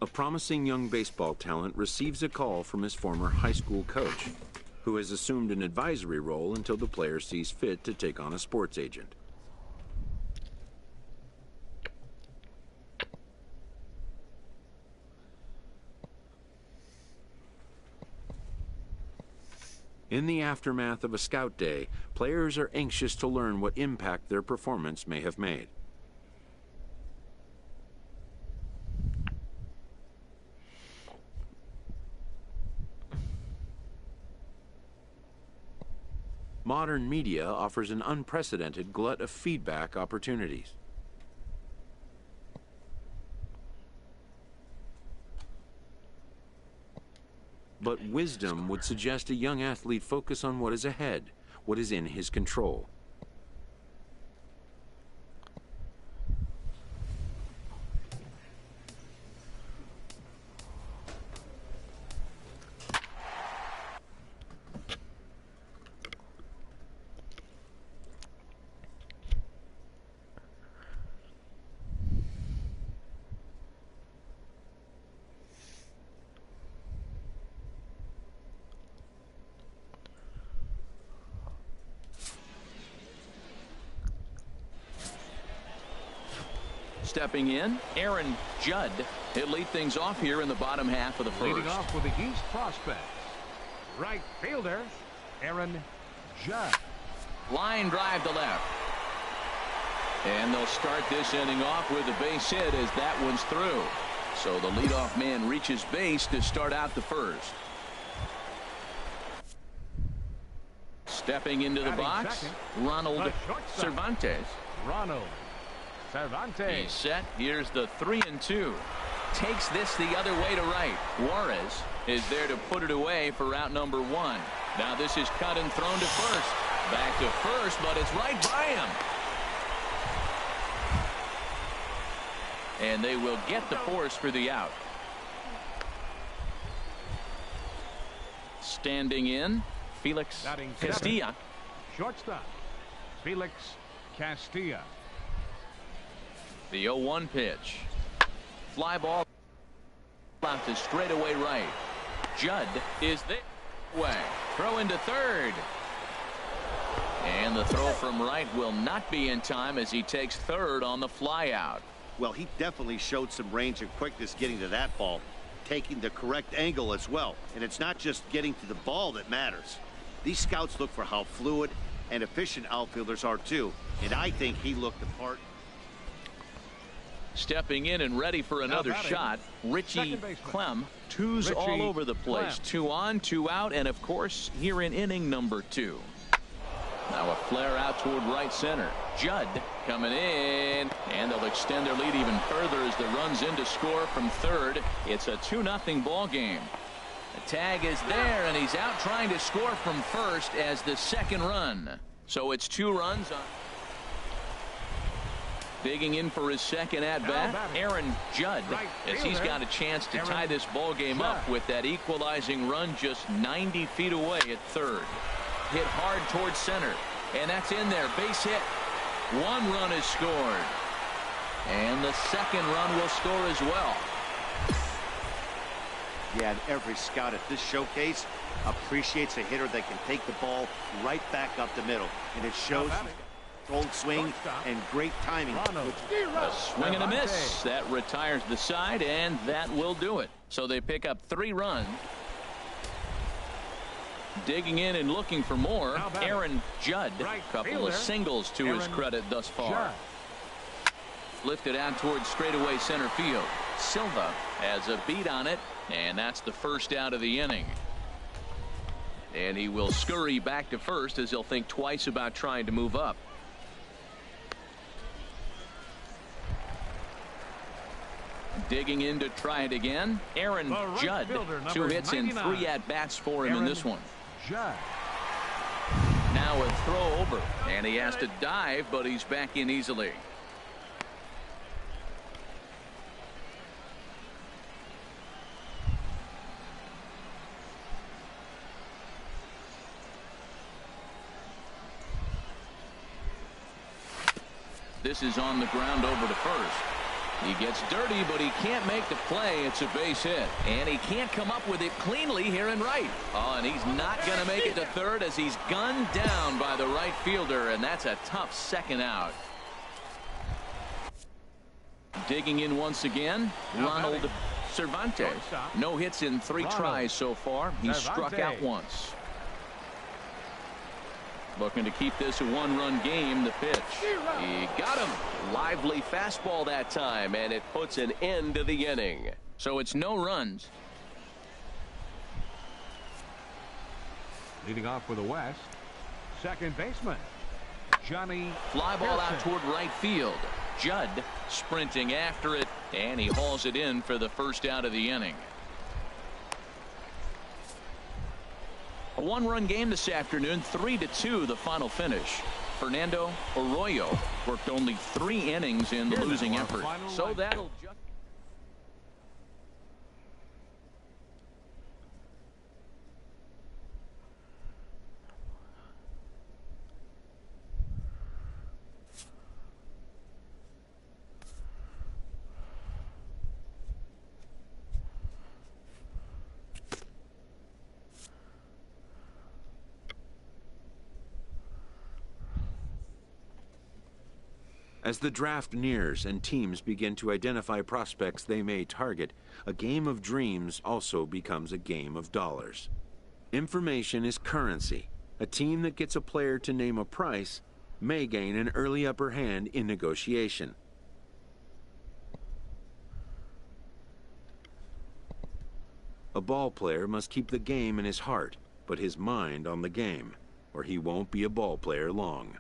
A promising young baseball talent receives a call from his former high school coach, who has assumed an advisory role until the player sees fit to take on a sports agent. In the aftermath of a scout day, players are anxious to learn what impact their performance may have made. Modern media offers an unprecedented glut of feedback opportunities. But wisdom would suggest a young athlete focus on what is ahead, what is in his control. Stepping in, Aaron Judd. He'll lead things off here in the bottom half of the first. Leading off with the East prospects, right fielder Aaron Judd. Line drive to left. And they'll start this inning off with a base hit as that one's through. So the leadoff man reaches base to start out the first. Stepping into the box, Second, Ronald Cervantes. Ronald Cervantes. He's set. Here's the 3-2. Takes this the other way to right. Juarez is there to put it away for out number 1. Now this is cut and thrown to first. Back to first, but it's right by him. And they will get the force for the out. Standing in, Felix Castilla. Shortstop Felix Castilla. The 0-1 pitch. Fly ball out to straightaway right. Judd is there. Way. Throw into third. And the throw from right will not be in time as he takes third on the fly out. Well, he definitely showed some range and quickness getting to that ball, taking the correct angle as well. And it's not just getting to the ball that matters. These scouts look for how fluid and efficient outfielders are too. And I think he looked the part. Stepping in and ready for another shot, Richie Clem. Twos Richie all over the place. Clem. 2 on, 2 out, and of course here in inning number 2. Now a flare out toward right center. Judd coming in, and they'll extend their lead even further as the runs in to score from third. It's a 2-0 ball game. The tag is there, and he's out trying to score from first as the second run. So it's 2 runs on. Digging in for his second at-bat, Aaron Judd, as he's got a chance to tie this ball game up with that equalizing run just 90 feet away at third. Hit hard towards center, and that's in there. Base hit. 1 run is scored. And the second run will score as well. Yeah, and every scout at this showcase appreciates a hitter that can take the ball right back up the middle. And it shows controlled swing and great timing. A swing and a miss. That retires the side, and that will do it. So they pick up 3 runs. Digging in and looking for more, Aaron Judd. A couple of singles to his credit thus far. lifted out towards straightaway center field. Silva has a beat on it, and that's the first out of the inning. And he will scurry back to first as he'll think twice about trying to move up. Digging in to try it again, Aaron Judd. 2 hits and 3 at-bats for him in this one. Judd. Now a throw over, and he has to dive, but he's back in easily. This is on the ground over to first. He gets dirty, but he can't make the play. It's a base hit. And he can't come up with it cleanly here in right. Oh, and he's not going to make it to third as he's gunned down by the right fielder, and that's a tough second out. Digging in once again, Ronald Cervantes. No hits in 3 tries so far. He's struck out once. Looking to keep this a 1-run game. The pitch. He got him. Lively fastball that time, and it puts an end to the inning. So it's no runs. Leading off for the West, second baseman, Johnny. Fly ball out toward right field. Judd sprinting after it, and he hauls it in for the first out of the inning. A 1-run game this afternoon, 3-2 the final finish. Fernando Arroyo worked only 3 innings in the losing effort. So that'll just... As the draft nears and teams begin to identify prospects they may target, a game of dreams also becomes a game of dollars. Information is currency. A team that gets a player to name a price may gain an early upper hand in negotiation. A ball player must keep the game in his heart, but his mind on the game, or he won't be a ball player long.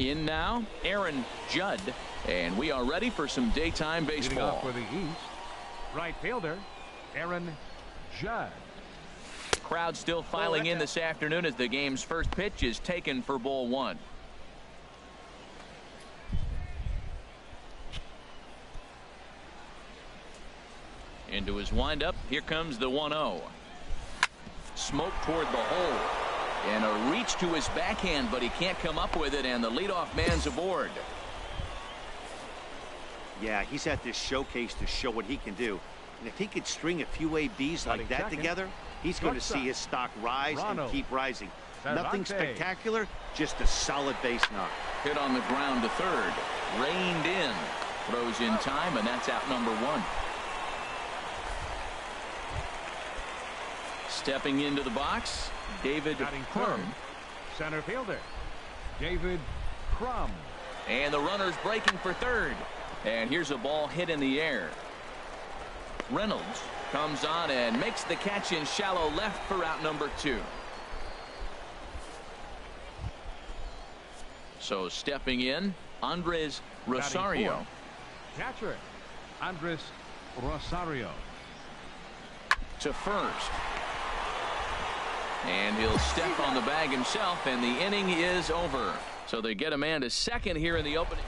In now, Aaron Judd. And we are ready for some daytime Leading off baseball. for the East, right fielder, Aaron Judd. Crowd still filing in this afternoon as the game's first pitch is taken for ball one. Into his windup. Here comes the 1-0. Smoke toward the hole. And a reach to his backhand, but he can't come up with it, and the leadoff man's aboard. Yeah, he's at this showcase to show what he can do. And if he could string a few ABs like that together, he's going to see his stock rise and keep rising. Nothing spectacular, just a solid base knock. Hit on the ground to third. Reined in. Throws in time, and that's out number one. Stepping into the box, David Crum. Center fielder, David Crum. And the runner's breaking for third. And here's a ball hit in the air. Reynolds comes on and makes the catch in shallow left for out number two. So stepping in, Andres Rosario. Catcher, Andres Rosario. To first. And he'll step on the bag himself, and the inning is over. So they get a man to second here in the opening.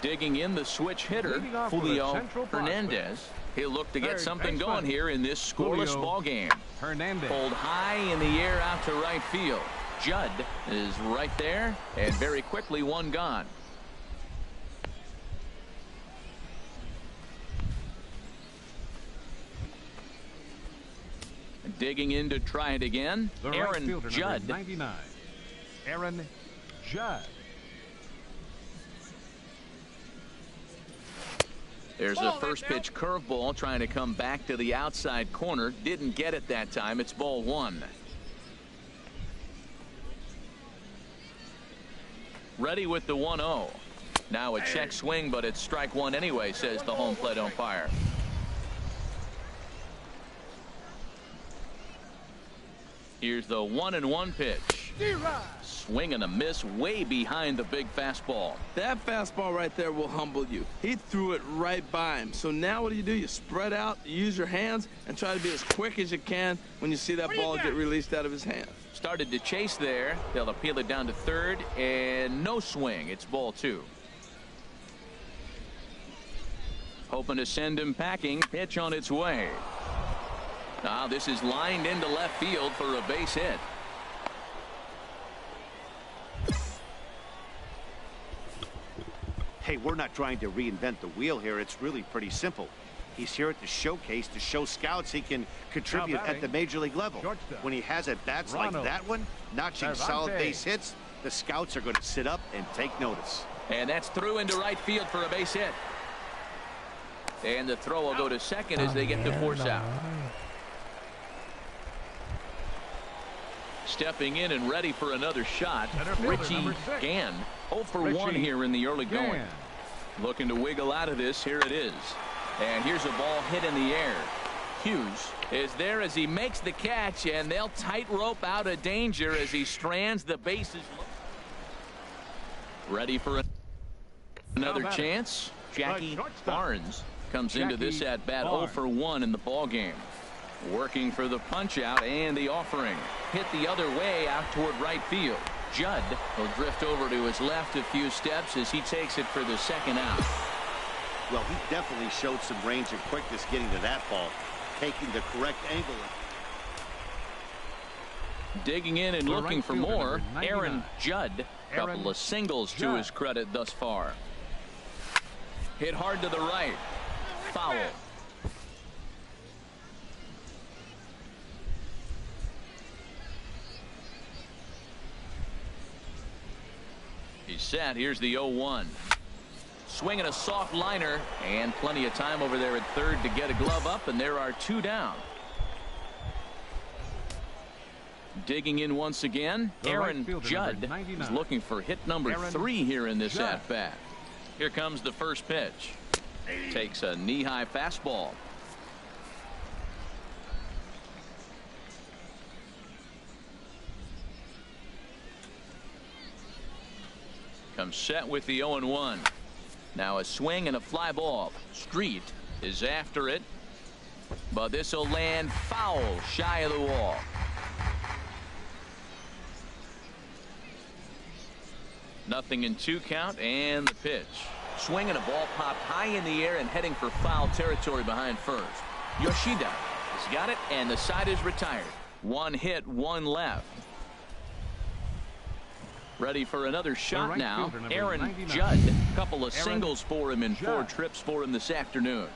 Digging in the switch hitter, Julio Hernandez. He'll look to get something going here in this scoreless ball game. Hernandez. Pulled high in the air out to right field. Judd is right there, and very quickly one gone. Digging in to try it again, Aaron Judd. 99. Aaron Judd. There's a first pitch curveball trying to come back to the outside corner. Didn't get it that time. It's ball one. Ready with the 1-0. Now a check swing, but it's strike one anyway, says the home plate umpire. Here's the 1-1 pitch. Swing and a miss way behind the big fastball. That fastball right there will humble you. He threw it right by him. So now what do? You spread out, use your hands, and try to be as quick as you can when you see that ball get released out of his hand. Started to chase there. They'll appeal it down to third, and no swing. It's ball two. Hoping to send him packing. Pitch on its way. Now this is lined into left field for a base hit. Hey, we're not trying to reinvent the wheel here. It's really pretty simple. He's here at the showcase to show scouts he can contribute at the major league level. When he has at bats like that one, notching solid base hits, the scouts are going to sit up and take notice. And that's through into right field for a base hit. And the throw will go to second as they get the force out. Stepping in and ready for another shot, Richie Gann. 0 for 1 here in the early going. Looking to wiggle out of this. Here it is. And here's a ball hit in the air. Hughes is there as he makes the catch, and they'll tightrope out of danger as he strands the bases. Ready for another chance. Jackie Barnes comes into this at bat 0 for 1 in the ball game. Working for the punch out and the offering. Hit the other way out toward right field. Judd will drift over to his left a few steps as he takes it for the second out. Well, he definitely showed some range and quickness getting to that ball, taking the correct angle. Digging in and looking for more, Aaron Judd. Couple of singles to his credit thus far. Hit hard to the right. Foul. He's set. Here's the 0-1. Swinging a soft liner, and plenty of time over there at third to get a glove up, and there are two down. Digging in once again, Aaron Judd is looking for hit number 3 here in this at-bat. Here comes the first pitch. Takes a knee-high fastball. Comes set with the 0-1. Now a swing and a fly ball. Street is after it, but this will land foul shy of the wall. Nothing in 2 count, and the pitch. Swing and a ball popped high in the air and heading for foul territory behind first. Yoshida has got it, and the side is retired. 1 hit, 1 left. Ready for another shot right now. fielder, Aaron 99. Judd. A couple of Aaron singles for him and 4 Judd. trips for him this afternoon.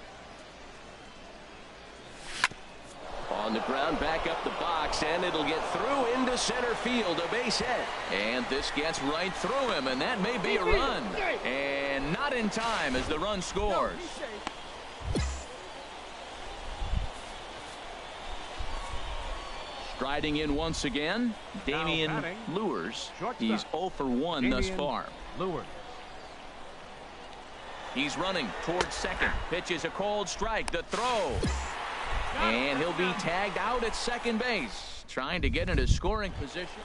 On the ground, back up the box, and it'll get through into center field, a base hit. And this gets right through him, and that may be a run. And not in time as the run scores. Striding in once again, Damian batting, Lewis. shortstop. He's 0 for 1 thus Damian far. Lewis. He's running towards second. Pitches a cold strike. The throw. And he'll be tagged out at second base. Trying to get into scoring position.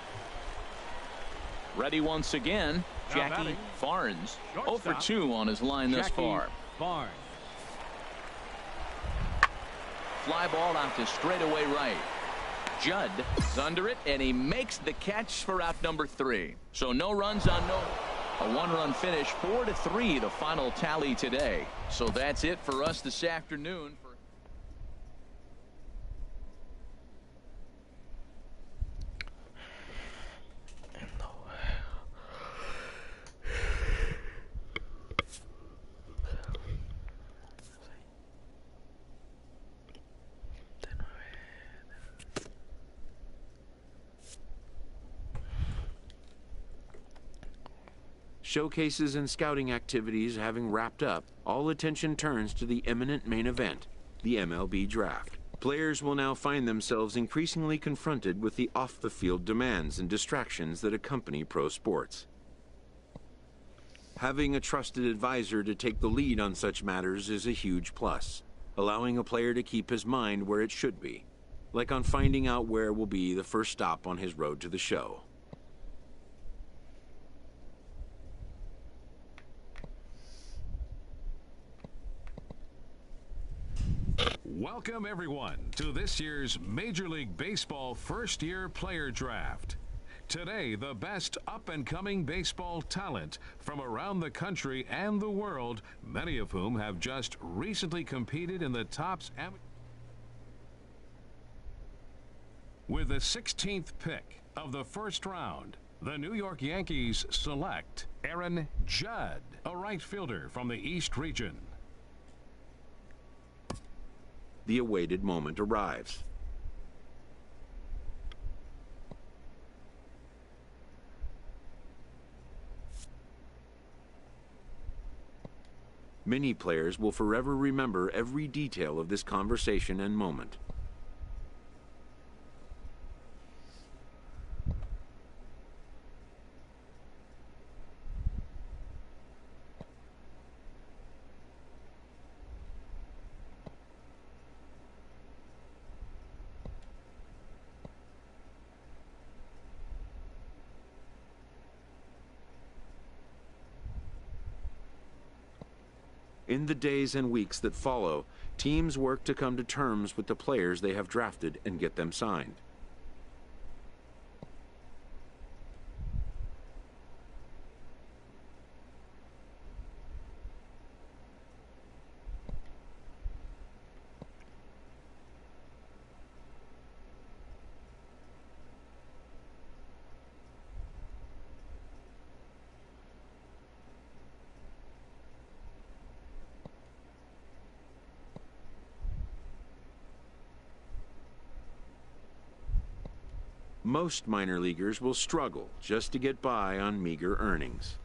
Ready once again. Now Jackie batting, Barnes. 0 for shortstop, 2 on his line thus Jackie far. Barnes. Fly ball out to straightaway right. Judd is under it, and he makes the catch for out number 3. So no runs on no. A 1-run finish, 4-3 the final tally today. So that's it for us this afternoon. Showcases and scouting activities having wrapped up, all attention turns to the imminent main event, the MLB Draft. Players will now find themselves increasingly confronted with the off-the-field demands and distractions that accompany pro sports. Having a trusted advisor to take the lead on such matters is a huge plus, allowing a player to keep his mind where it should be, like on finding out where will be the first stop on his road to the show. Welcome, everyone, to this year's Major League Baseball first-year player draft. Today, the best up-and-coming baseball talent from around the country and the world, many of whom have just recently competed in the Topps With the 16th pick of the first round, the New York Yankees select Aaron Judd, a right fielder from the East region. The awaited moment arrives. Many players will forever remember every detail of this conversation and moment. In the days and weeks that follow, teams work to come to terms with the players they have drafted and get them signed. Most minor leaguers will struggle just to get by on meager earnings.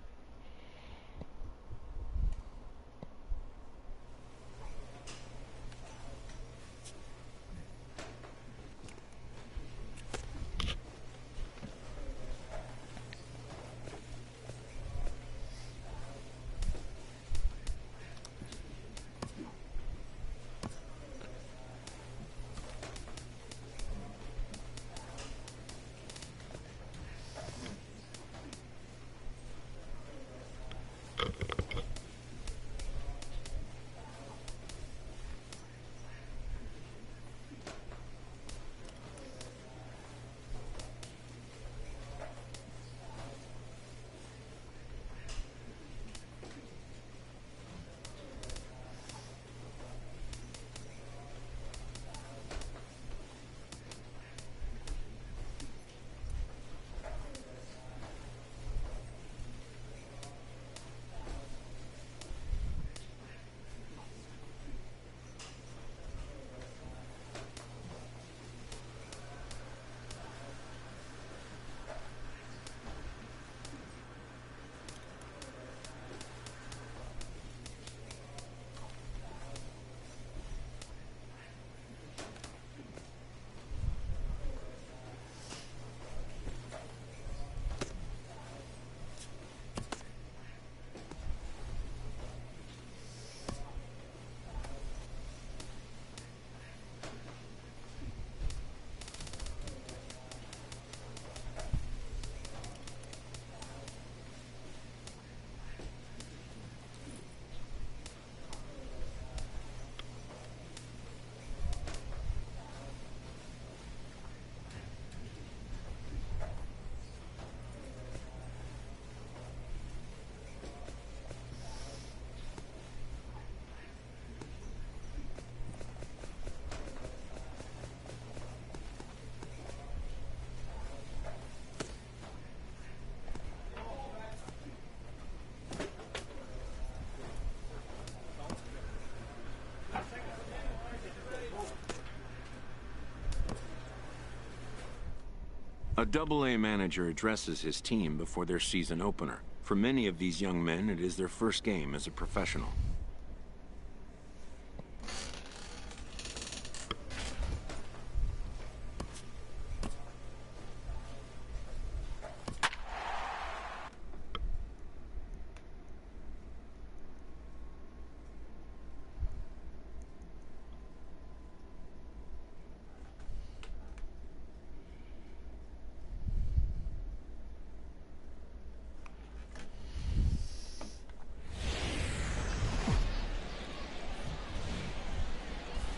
A Double-A manager addresses his team before their season opener. For many of these young men, it is their first game as a professional.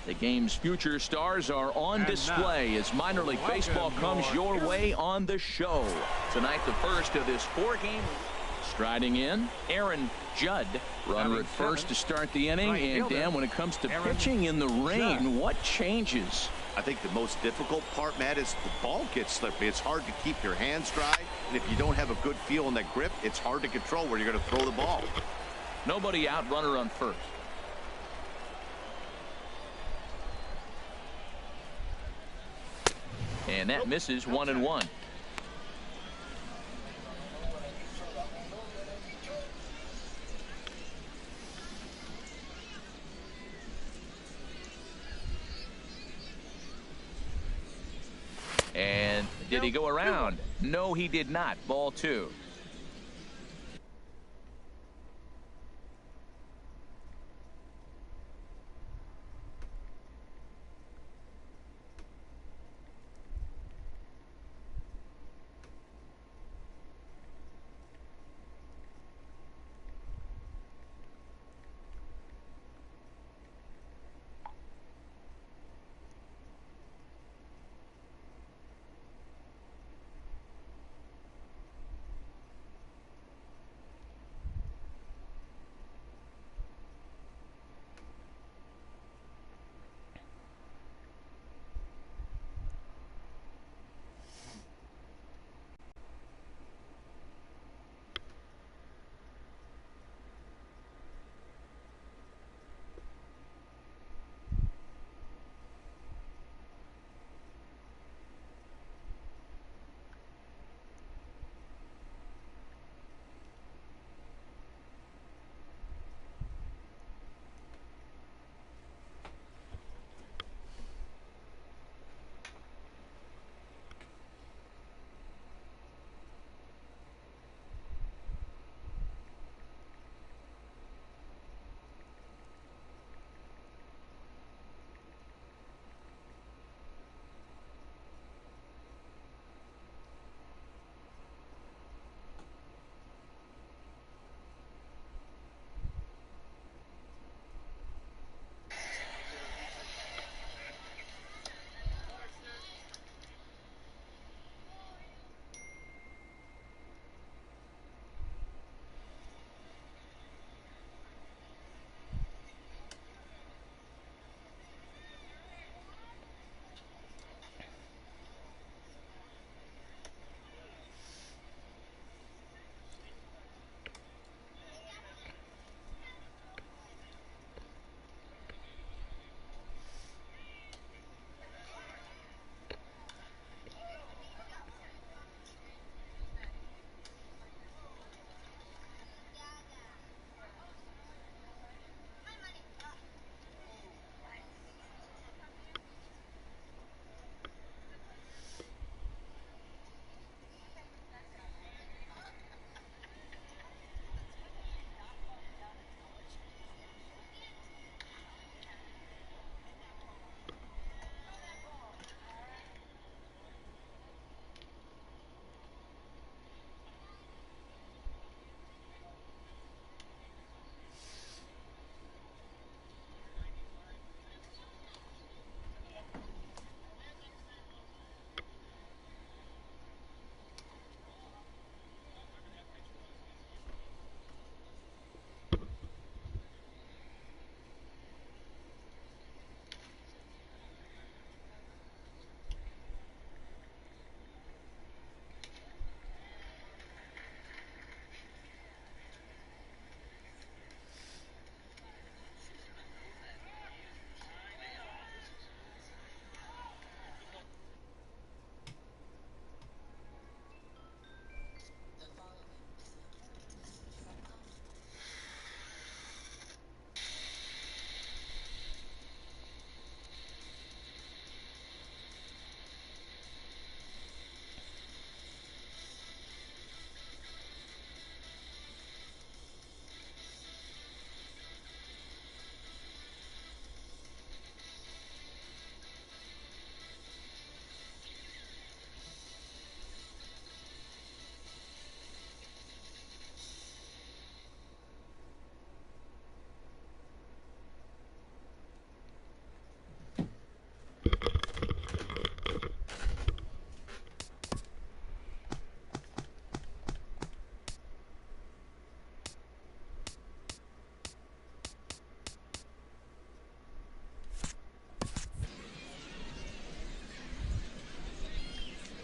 The game's future stars are on display as minor league baseball comes your way on the show. Tonight, the first of this 4-game. Striding in, Aaron Judd, runner at first to start the inning. And Dan, when it comes to pitching in the rain, what changes? I think the most difficult part, Matt, is the ball gets slippery. It's hard to keep your hands dry. And if you don't have a good feel in that grip, it's hard to control where you're going to throw the ball. Nobody out, runner on first. And that misses 1-1. And did he go around? No, he did not. Ball 2.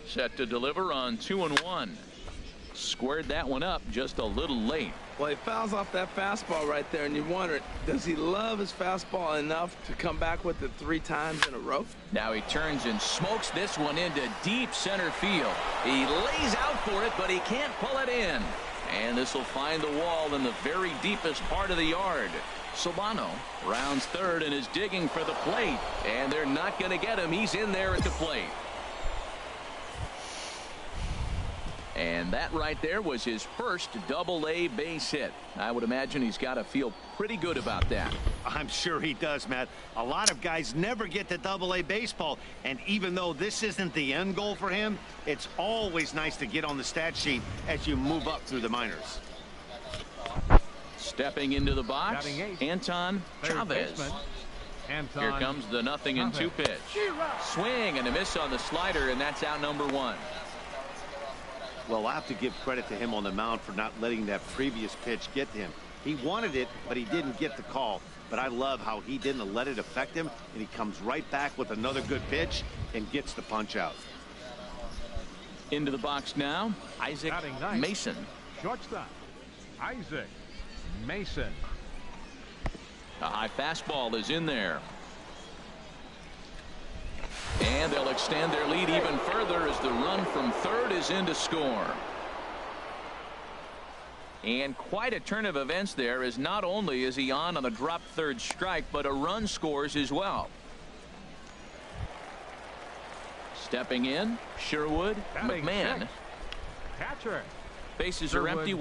Set to deliver on 2-1. Squared that one up just a little late. Well, he fouls off that fastball right there, and you wonder, does he love his fastball enough to come back with it 3 times in a row? Now he turns and smokes this one into deep center field. He lays out for it, but he can't pull it in. And this will find the wall in the very deepest part of the yard. Solano rounds third and is digging for the plate. And they're not going to get him. He's in there at the plate. And that right there was his first double-A base hit. I would imagine he's got to feel pretty good about that. I'm sure he does, Matt. A lot of guys never get to double-A baseball. And even though this isn't the end goal for him, it's always nice to get on the stat sheet as you move up through the minors. Stepping into the box, Anton Chavez. Here comes the 0-2 pitch. Swing and a miss on the slider, and that's out number 1. Well, I have to give credit to him on the mound for not letting that previous pitch get to him. He wanted it, but he didn't get the call. But I love how he didn't let it affect him, and he comes right back with another good pitch and gets the punch out. Into the box now, Isaac Mason. Shortstop, Isaac Mason. A high fastball is in there. And they'll extend their lead even further as the run from third is in to score. And quite a turn of events there, as not only is he on a drop third strike, but a run scores as well. Stepping in, Sherwood, McMahon. Catcher. Bases are empty.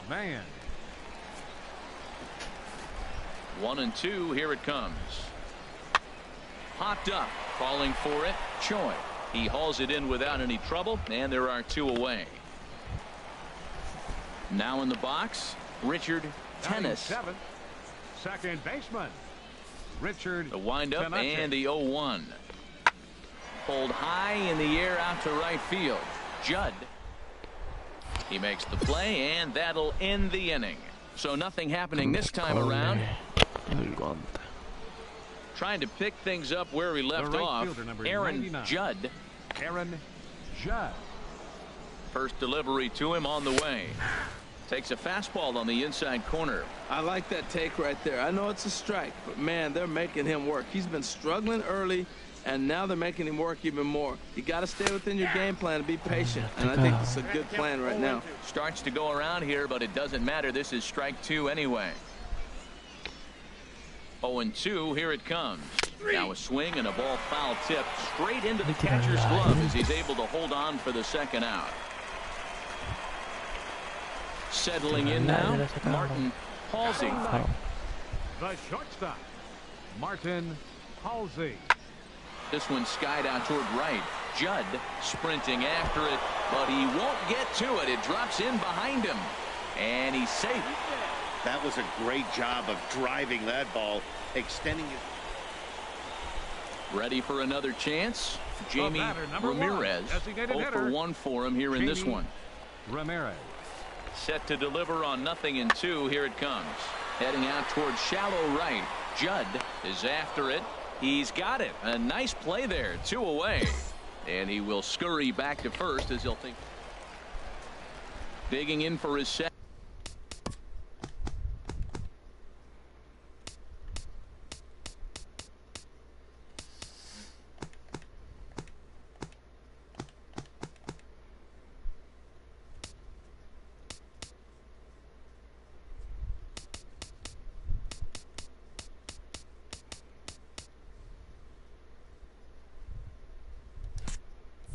McMahon. 1-2. Here it comes. Popped up, calling for it. Choi. He hauls it in without any trouble, and there are 2 away. Now in the box, Richard Tennis. 7. Second baseman, Richard. The windup Tennis. and the 0-1. Pulled high in the air out to right field. Judd. He makes the play, and that'll end the inning. So nothing happening this time around. Trying to pick things up where he left off. Aaron Judd. Aaron Judd. First delivery to him on the way. Takes a fastball on the inside corner. I like that take right there. I know it's a strike, but man, they're making him work. He's been struggling early, and now they're making him work even more. You got to stay within your game plan and be patient, and I think it's a good plan right now. Starts to go around here, but it doesn't matter. This is strike 2 anyway. 0-2. Here it comes. Now a swing and a ball foul tip straight into the catcher's glove as he's able to hold on for the second out. Settling in now, Martin Halsey. The shortstop, Martin Halsey. This one skied out toward right. Judd sprinting after it, but he won't get to it. It drops in behind him, and he's safe. That was a great job of driving that ball, extending it. Ready for another chance. Jamie Ramirez. 0-for-1 for him here in this one. Ramirez. Set to deliver on 0-2. Here it comes. Heading out towards shallow right. Judd is after it. He's got it. A nice play there. 2 away. And he will scurry back to first as he'll think. Digging in for his set.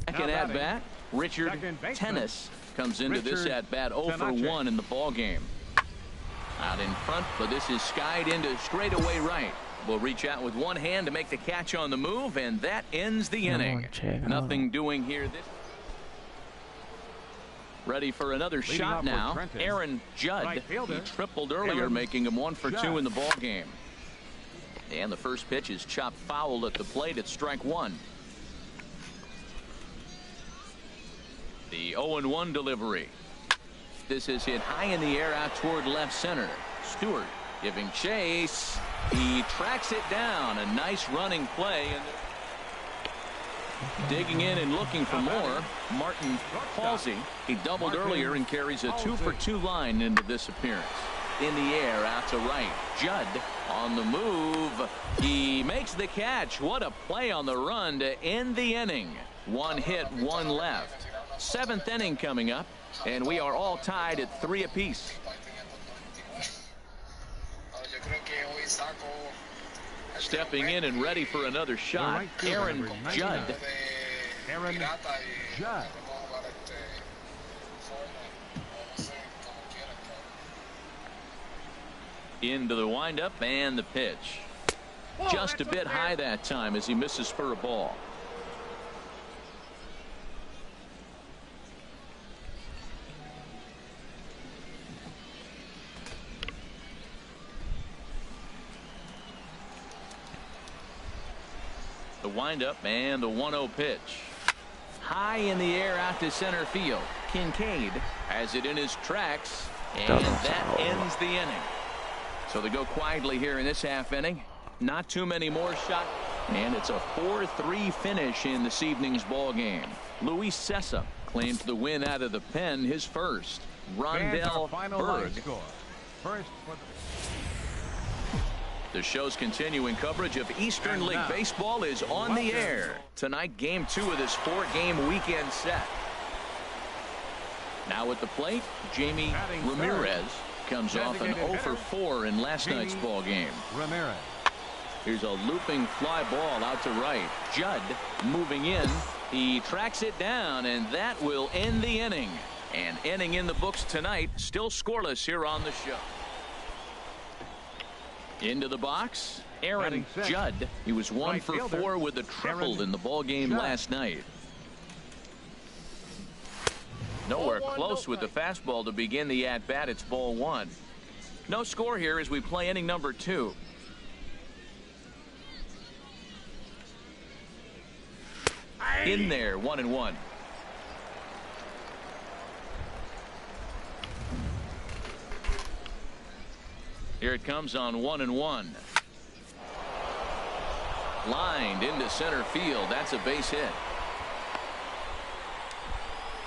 Second at bat, Richard Tennis comes into this at bat 0-for-1 in the ball game. Out in front, but this is skied into straightaway right. Will reach out with one hand to make the catch on the move, and that ends the inning. Nothing doing here. Ready for another Leading shot off now. for Trenton, Aaron Judd. right fielder, He tripled earlier, Aaron making him 1 for 2 Judd. in the ball game. And the first pitch is chopped foul at the plate at strike 1. The 0-1 delivery. This is hit high in the air out toward left center. Stewart giving chase. He tracks it down. A nice running play. And digging in and looking for more. Martin Halsey. He doubled earlier and carries a 2 for 2 line into this appearance. In the air out to right. Judd on the move. He makes the catch. What a play on the run to end the inning. 1 hit, 1 left. 7th inning coming up, and we are all tied at 3 apiece. Stepping in and ready for another shot, right fielder, Aaron number 99. Judd. Aaron Judd. Into the windup and the pitch. Just a bit high that time as he misses for a ball. The windup and the 1-0 pitch. High in the air out to center field. Kincaid has it in his tracks, and that ends the inning. So they go quietly here in this half inning. Not too many more shots, and it's a 4-3 finish in this evening's ball game. Luis Cessa claims the win out of the pen, his first. Rondell Berg. First for The show's continuing coverage of Eastern League Baseball is on the air. Tonight, game 2 of this 4-game weekend set. Now at the plate, Jamie Ramirez comes off an 0 for 4 in last night's ball game. Ramirez. Here's a looping fly ball out to right. Judd moving in. He tracks it down, and that will end the inning. An inning in the books tonight, still scoreless here on the show. Into the box, Aaron Judd. He was 1 for 4 with a triple in the ball game last night. Nowhere close with the fastball to begin the at-bat. It's ball 1. No score here as we play inning number 2. In there, 1-1. Here it comes on 1-1. Lined into center field. That's a base hit.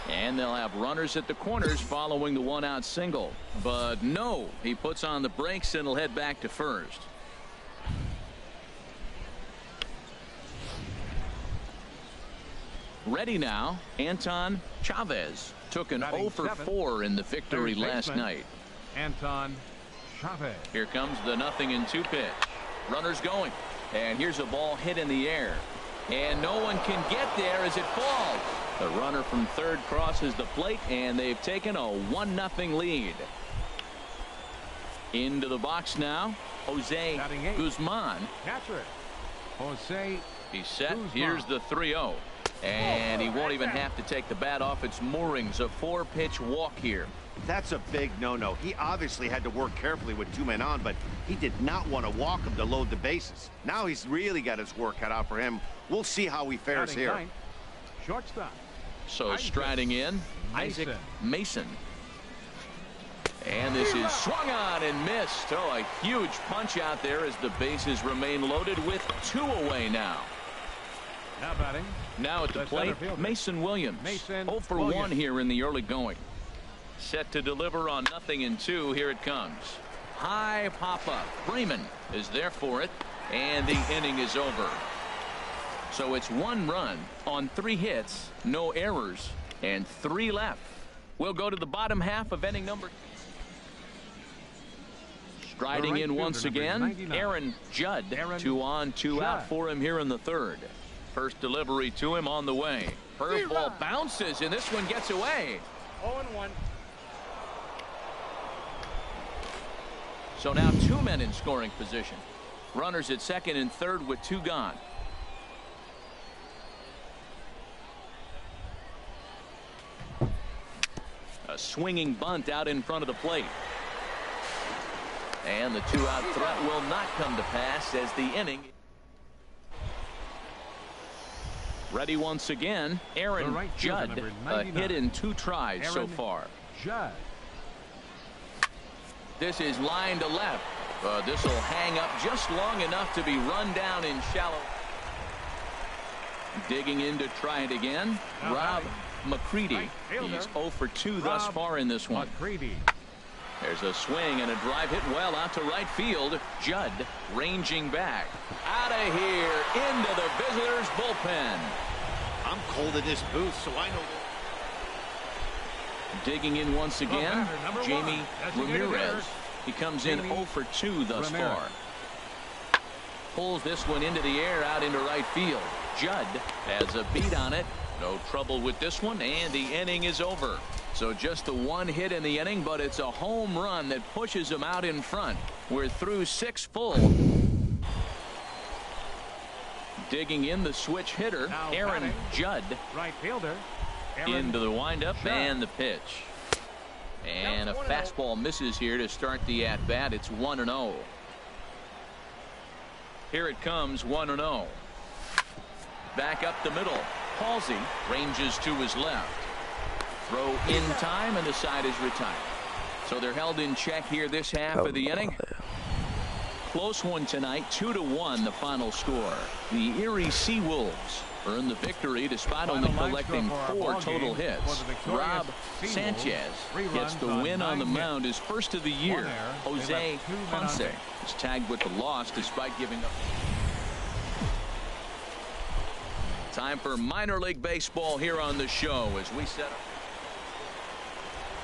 And they'll have runners at the corners following the 1-out single. But no, he puts on the brakes and will head back to first. Ready now, Anton Chavez took an 0 for 4 in the victory last night. Anton Chavez. Here comes the 0-2 pitch. Runners going. And here's a ball hit in the air. And no one can get there as it falls. The runner from third crosses the plate, and they've taken a 1-0 lead. Into the box now, Jose Guzman. Catcher. Jose. He's set. Guzman. Here's the 3-0. And he won't even have to take the bat off its moorings. A 4-pitch walk here. That's a big no-no. He obviously had to work carefully with 2 men on, but he did not want to walk him to load the bases. Now he's really got his work cut out for him. We'll see how he fares here. Ninth. Shortstop. So striding in, Isaac Mason. And this is swung on and missed. Oh, a huge punch out there as the bases remain loaded with 2 away now. Now batting. Now at the plate, Mason Williams. 0 for 1 here in the early going. Set to deliver on 0-2. Here it comes. High pop-up. Freeman is there for it, and the inning is over. So it's 1 run on 3 hits, no errors, and 3 left. We'll go to the bottom half of inning number. Striding in once again, Aaron Judd. 2 on, 2 out for him here in the 3rd. First delivery to him on the way. Curveball bounces, and this one gets away. 0-1. So now 2 men in scoring position. Runners at second and third with 2 gone. swinging bunt out in front of the plate. And the 2-out threat will not come to pass as the inning. Ready once again, Aaron Judd, a hit in 2 tries so far. Judd. This is line to left. This will hang up just long enough to be run down in shallow. Digging in to try it again. Rob McCready. He's 0 for 2 thus far in this one. McCready. There's a swing and a drive hit well out to right field. Judd ranging back. Out of here into the visitors' bullpen. I'm cold in this booth, so I know. Digging in once again, Jamie Ramirez. He comes in 0 for 2 thus far. Pulls this one into the air out into right field. Judd has a beat on it. No trouble with this one, and the inning is over. So just the 1 hit in the inning, but it's a home run that pushes him out in front. We're through 6 full. Digging in the switch hitter, Now Aaron batting. Judd. Right fielder. Aaron Into the windup Judd. and the pitch. And a fastball misses here to start the at-bat. It's 1-0. Here it comes, 1-0. Back up the middle. Halsey ranges to his left. Throw in time, and the side is retired. So they're held in check here this half of the inning. Close one tonight, 2-1 the final score. The Erie Seawolves earn the victory despite only collecting 4 total hits. Rob Sanchez gets the win on the mound, his first of the year. Jose Ponce is tagged with the loss despite giving up. Time for minor league baseball here on the show as we set up.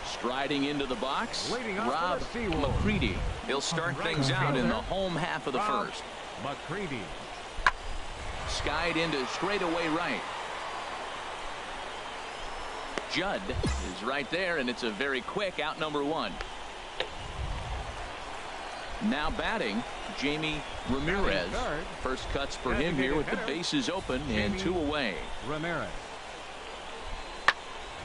Striding into the box, Rob McCready. He'll start things out in the home half of the first. McCready. Skied into straightaway right. Judd is right there, and it's a very quick out number 1. Now batting, Jamie Ramirez. First cuts for him here with the bases open and 2 away. Ramirez.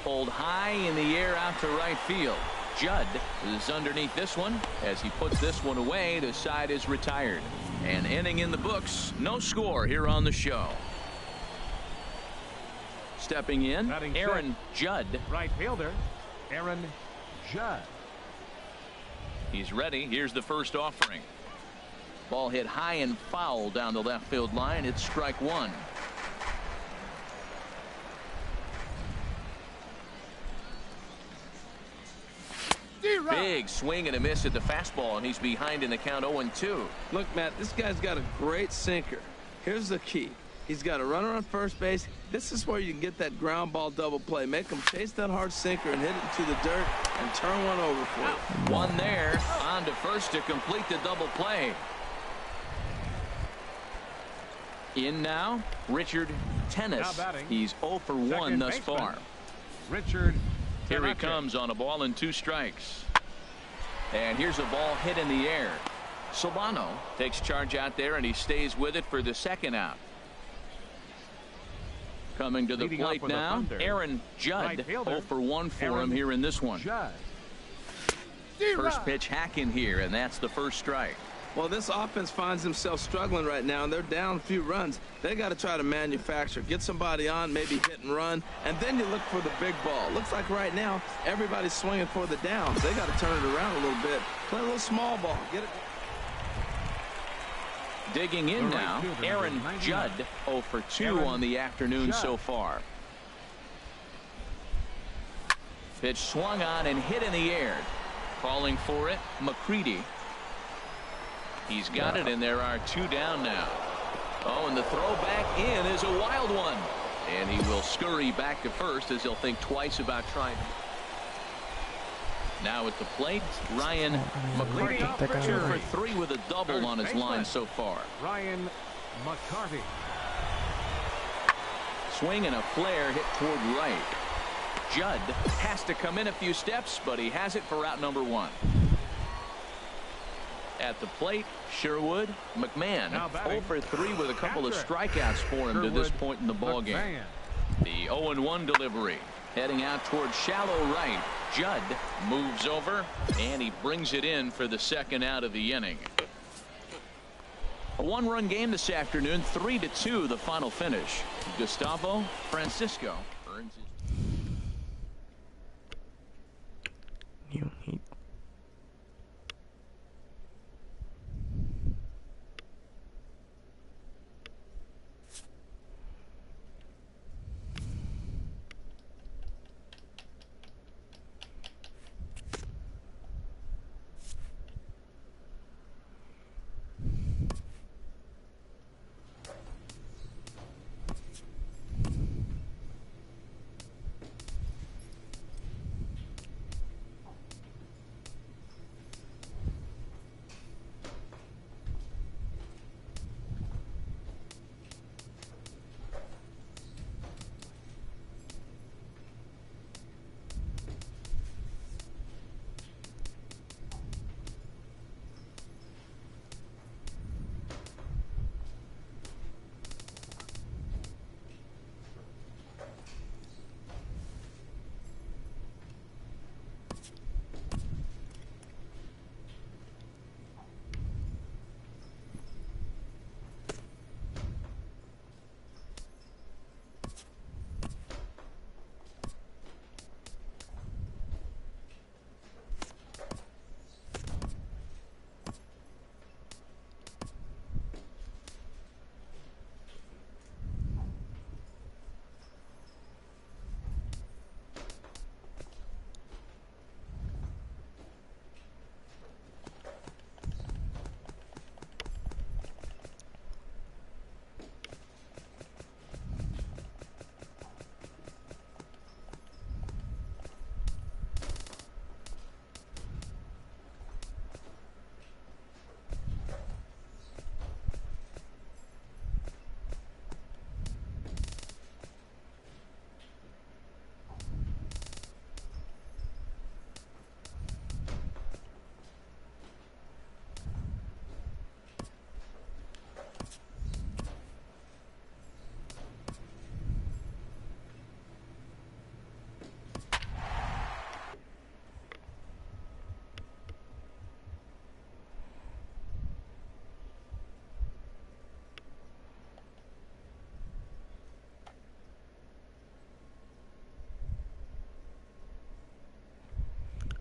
Pulled high in the air out to right field. Judd is underneath this one. As he puts this one away, the side is retired. An inning in the books. No score here on the show. Stepping in, Batting Aaron Judd. Right fielder. Aaron Judd. He's ready. Here's the first offering. Ball hit high and foul down the left field line. It's strike 1. Big swing and a miss at the fastball, and he's behind in the count 0-2. Look, Matt, this guy's got a great sinker. Here's the key. He's got a runner on first base. This is where you can get that ground ball double play. Make him chase that hard sinker and hit it into the dirt and turn one over for you. One there, on to first to complete the double play. In now, Richard Tennis. He's 0 for 1 thus far. Richard. Here he comes on a ball and 2 strikes. And here's a ball hit in the air. Solano takes charge out there, and he stays with it for the second out. Coming to the plate now, Aaron Judd. 0 for 1 for him here in this one. First pitch hack in here, and that's the first strike. Well, this offense finds themselves struggling right now, and they're down a few runs. They got to try to manufacture, get somebody on, maybe hit and run, and then you look for the big ball. Looks like right now everybody's swinging for the downs. They got to turn it around a little bit. Play a little small ball. Get it. Digging in now, Aaron Judd, 0 for 2 on the afternoon so far. Pitch swung on and hit in the air. Calling for it, McCready. He's got it, and there are 2 down now. Oh, and the throw back in is a wild one. And he will scurry back to first as he'll think twice about trying. Now at the plate, Ryan McCarty. 2 for 3 with a double on his line so far. Ryan McCarty. Swing and a flare hit toward right. Judd has to come in a few steps, but he has it for out number 1. At the plate, Sherwood McMahon, 0 for 3 with a couple of strikeouts for him to this point in the ballgame. The 0-1 delivery. Heading out towards shallow right. Judd moves over, and he brings it in for the second out of the inning. A one-run game this afternoon, 3-2 the final finish. Gustavo Francisco earns his... Ni un hit.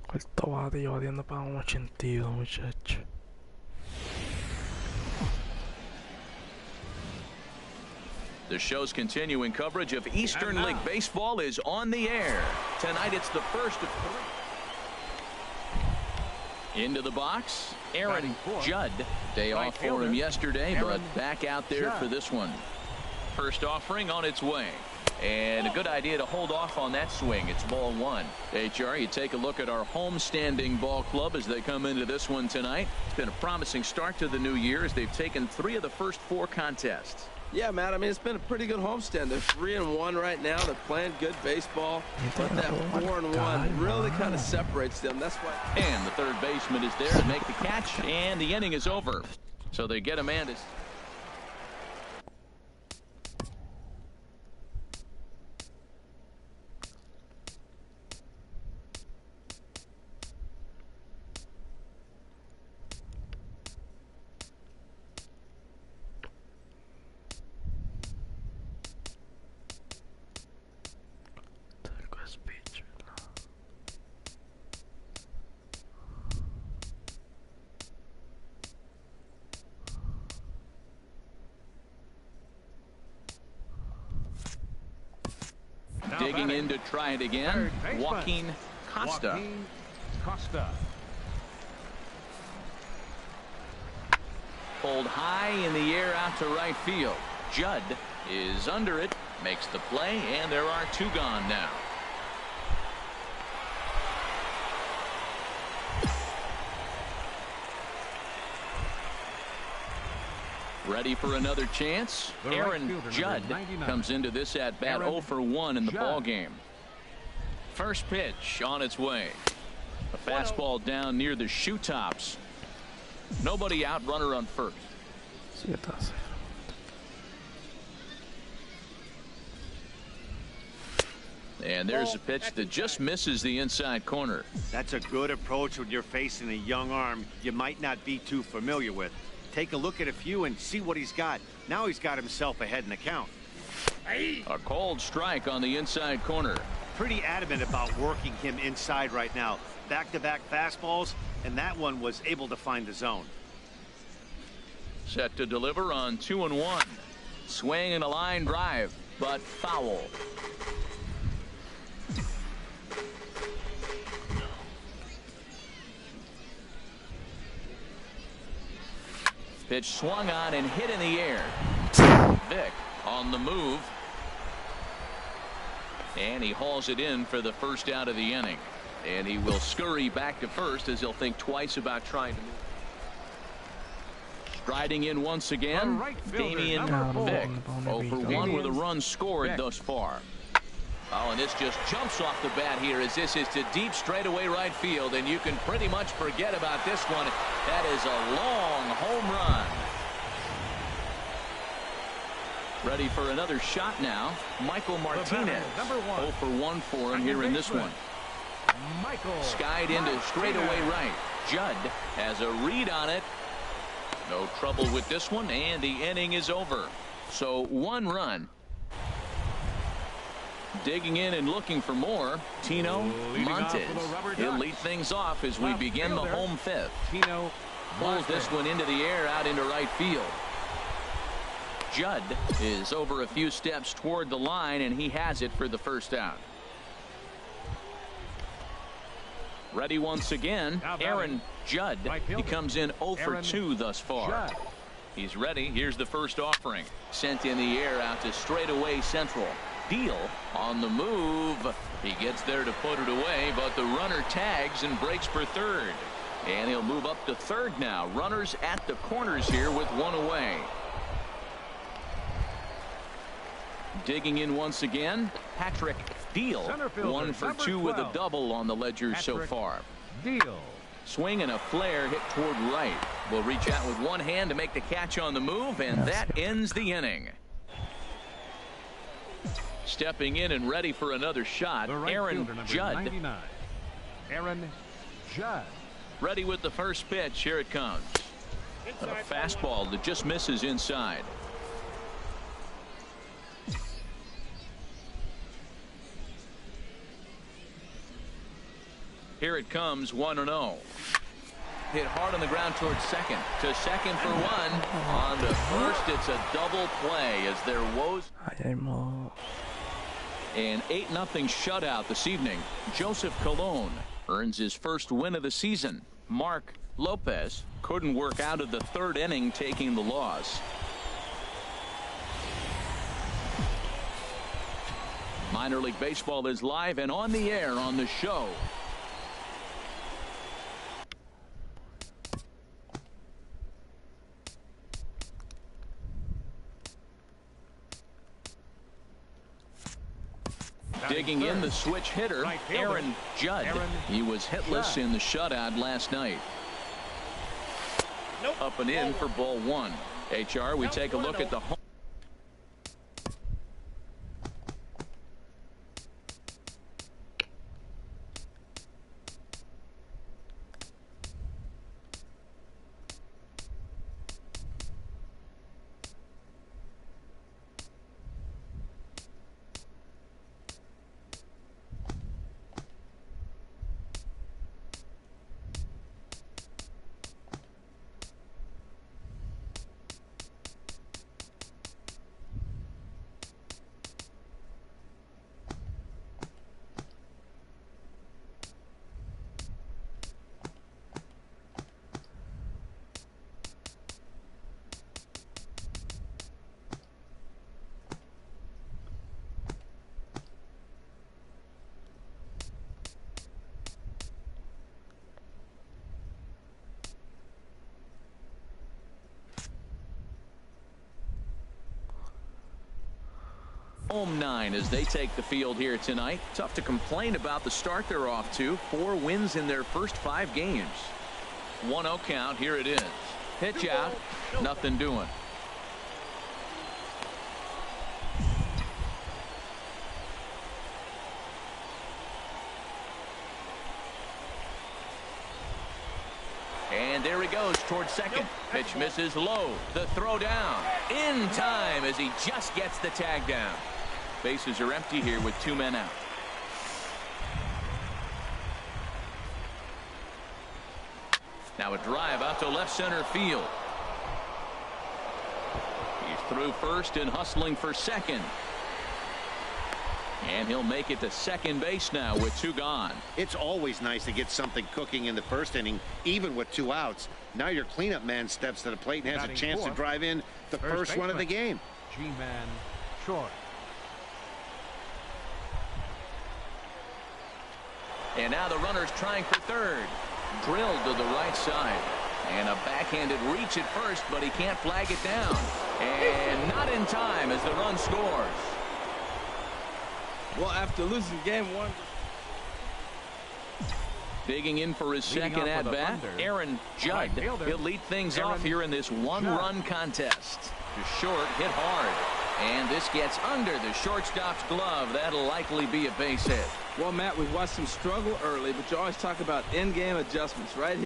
Cuarto bate y batiendo para un 82, muchacho. The show's continuing coverage of Eastern League Baseball is on the air. Tonight it's the first of three. Into the box, Aaron Judd. Day off for him yesterday, but back out there for this one. First offering on its way. And a good idea to hold off on that swing. It's ball one. HR, you take a look at our homestanding ball club as they come into this one tonight. It's been a promising start to the new year as they've taken 3 of the first 4 contests. Yeah, Matt, I mean, it's been a pretty good homestand. They're 3-1 right now. They're playing good baseball. But that 4-1 really kind of separates them. That's why. And the third baseman is there to make the catch, and the inning is over. So they get a man to... Digging in to try it again, Joaquin Costa. Pulled high in the air out to right field. Judd is under it, makes the play, and there are 2 gone now. Ready for another chance. Aaron Judd comes into this at bat 0 for 1 in the ball game. First pitch on its way. A fastball down near the shoe tops. Nobody out, runner on first. And there's a pitch that just misses the inside corner. That's a good approach when you're facing a young arm you might not be too familiar with. Take a look at a few and see what he's got. Now he's got himself ahead in the count. A cold strike on the inside corner. Pretty adamant about working him inside right now. Back-to-back fastballs, and that one was able to find the zone. Set to deliver on 2-1. Swing and a line drive, but foul. Pitch swung on and hit in the air. Vick on the move. And he hauls it in for the first out of the inning. And he will scurry back to first as he'll think twice about trying to move. Striding in once again, Damian Vick. 0 for 1 with a run scored thus far. Oh, and this just jumps off the bat here as this is to deep straightaway right field, and you can pretty much forget about this one. That is a long home run. Ready for another shot now, Michael Martinez. 0 for 1 for him here in this one. Skied into straightaway right. Judd has a read on it. No trouble with this one, and the inning is over. So 1 run. Digging in and looking for more, Tino Montes. He'll lead things off as we begin the home fifth. Tino Pulls this one into the air out into right field. Judd is over a few steps toward the line, and he has it for the first out. Ready once again, Aaron Judd. He comes in 0 for 2 thus far. He's ready. Here's the first offering. Sent in the air out to straightaway central. Deal on the move. He gets there to put it away, but the runner tags and breaks for third. And he'll move up to third now. Runners at the corners here with 1 away. Digging in once again, Patrick Deal. 1 for 2 with a double on the ledger so far. Deal. Swing and a flare hit toward right. Will reach out with one hand to make the catch on the move, and that ends the inning. Stepping in and ready for another shot, Aaron Judd. 99. Aaron Judd. Ready with the first pitch. Here it comes. A fastball that just misses inside. Here it comes, 1-0. Hit hard on the ground towards second. To second for 1. On to first, it's a double play as there woes. An 8-0 shutout this evening. Joseph Colon earns his first win of the season. Mark Lopez couldn't work out of the third inning, taking the loss. Minor League Baseball is live and on the air on the show. Digging in, the switch hitter, Aaron Judd. He was hitless in the shutout last night. Up and in for ball 1. HR, we take a look at the home. Home 9 as they take the field here tonight. Tough to complain about the start they're off to. 4 wins in their first 5 games. 1-0 count. Here it is. Pitch out. Nothing doing. And there he goes towards second. Pitch misses low. The throw down. In time as he just gets the tag down. Bases are empty here with 2 men out. Now a drive out to left center field. He's through first and hustling for second. And he'll make it to second base now with 2 gone. It's always nice to get something cooking in the first inning, even with 2 outs. Now your cleanup man steps to the plate and has a chance to drive in the first run of the game. G-Man short. And now the runner's trying for third. Drilled to the right side. And a backhanded reach at first, but he can't flag it down. And not in time as the run scores. Well, after losing game 1. Digging in for his second at-bat, Aaron Judd. He'll lead things off here in this 1-run contest. To short, hit hard. And this gets under the shortstop's glove. That'll likely be a base hit. Well, Matt, we've watched him struggle early, but you always talk about in-game adjustments, right?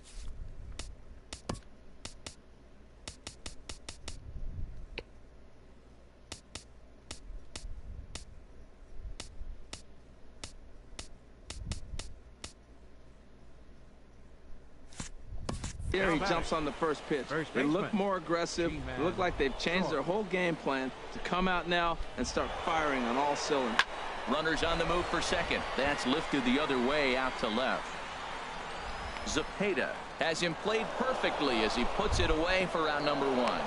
Here he jumps on the first pitch. They look more aggressive. They look like they've changed their whole game plan to come out now and start firing on all cylinders. Runners on the move for second. That's lifted the other way out to left. Zepeda has him played perfectly as he puts it away for out number 1.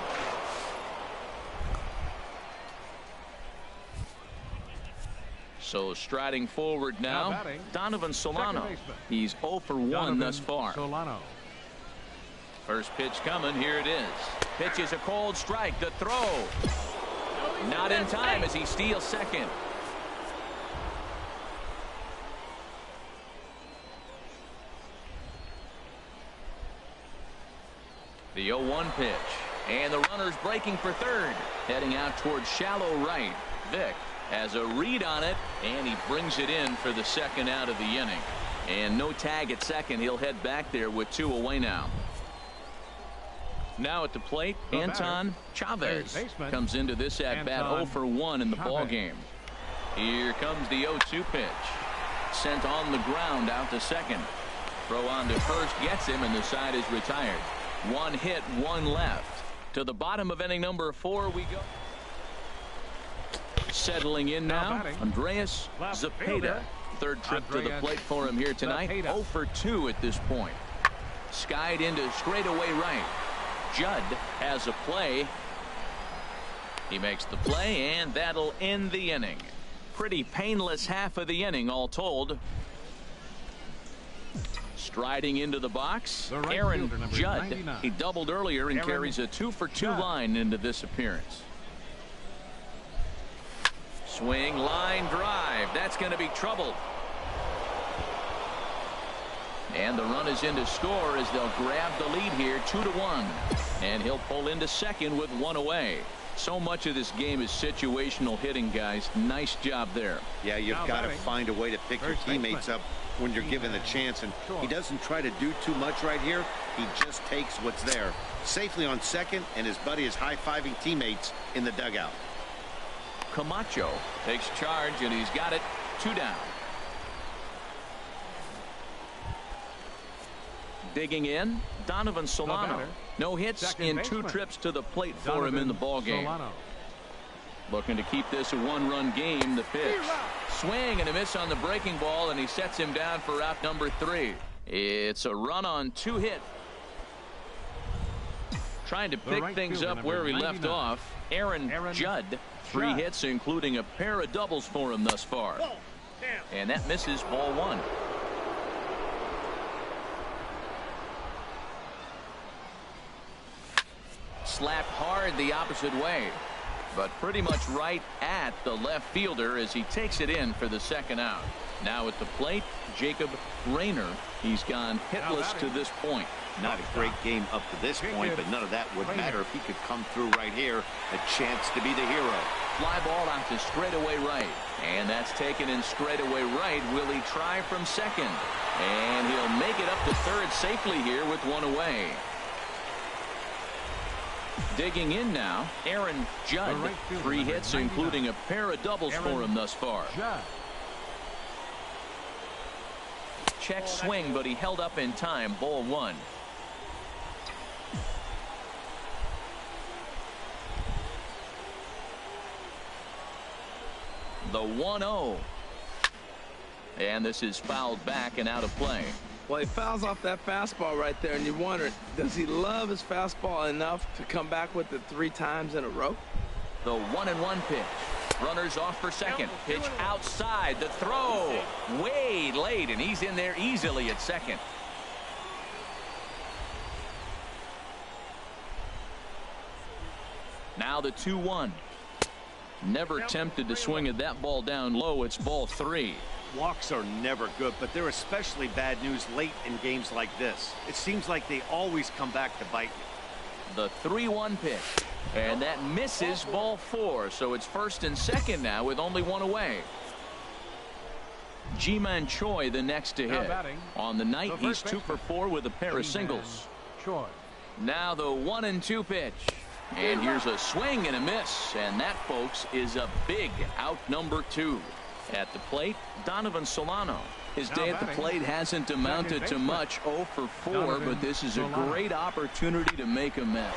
So striding forward now Donovan Solano. He's 0 for 1 thus far. Solano. First pitch coming. Here it is. Pitch is a cold strike. The throw. Not in time as he steals second. The 0-1 pitch. And the runner's breaking for third. Heading out towards shallow right. Vick has a read on it, and he brings it in for the second out of the inning. And no tag at second. He'll head back there with 2 away now. Now at the plate, Anton Chavez comes into this at-bat 0 for 1 in the ball game. Here comes the 0-2 pitch. Sent on the ground out to second. Throw on to first gets him, and the side is retired. 1 hit, 1 left. To the bottom of inning number 4 we go. Settling in now, Andreas Zepeda. Third trip to the plate for him here tonight. 0 for 2 at this point. Skied into straightaway right. Judd has a play. He makes the play, and that'll end the inning. Pretty painless half of the inning all told. Striding into the box, Aaron Judd. He doubled earlier and carries a 2 for 2 line into this appearance. Swing, line drive. That's going to be trouble. And the run is in to score as they'll grab the lead here 2-1. And he'll pull into second with 1 away. So much of this game is situational hitting, guys. Nice job there. Yeah, you've got to find a way to pick your teammates up when you're given the chance. And he doesn't try to do too much right here. He just takes what's there. Safely on second, and his buddy is high-fiving teammates in the dugout. Camacho takes charge, and he's got it. 2 down. Digging in, Donovan Solano. No hits in 2 trips to the plate for him in the ball game. Looking to keep this a 1-run game. The pitch. Swing and a miss on the breaking ball, and he sets him down for out number 3. It's a run on 2 hit. Trying to pick things up where he left off. Aaron Judd. 3 hits, including a pair of doubles for him thus far. And that misses ball 1. Slapped hard the opposite way, but pretty much right at the left fielder as he takes it in for the second out. Now at the plate, Jacob Rayner. He's gone hitless to this point. Not a great game up to this point, but none of that would matter if he could come through right here. A chance to be the hero. Fly ball out to straightaway right, and that's taken in straightaway right. Will he try from second? And he'll make it up to third safely here with one away. Digging in now, Aaron Judd. 3 hits, including a pair of doubles for him thus far. Check swing, but he held up in time. Ball 1. The 1-0. And this is fouled back and out of play. Well, he fouls off that fastball right there, and you wonder, does he love his fastball enough to come back with it 3 times in a row? The 1-1 pitch. Runners off for second. Pitch outside. The throw way late, and he's in there easily at second. Now the 2-1. Never tempted to swing at that ball down low. It's ball 3. Walks are never good, but they're especially bad news late in games like this. It seems like they always come back to bite you. The 3-1 pitch. And that misses, ball 4. So it's first and second now with only 1 away. Ji-Man Choi the next to hit. On the night, he's 2 for 4 with a pair of singles. Now the 1-2 pitch. And here's a swing and a miss. And that, folks, is a big out number 2. At the plate, Donovan Solano. His day at the plate hasn't amounted to much, 0 for 4, but this is a great opportunity to make amends.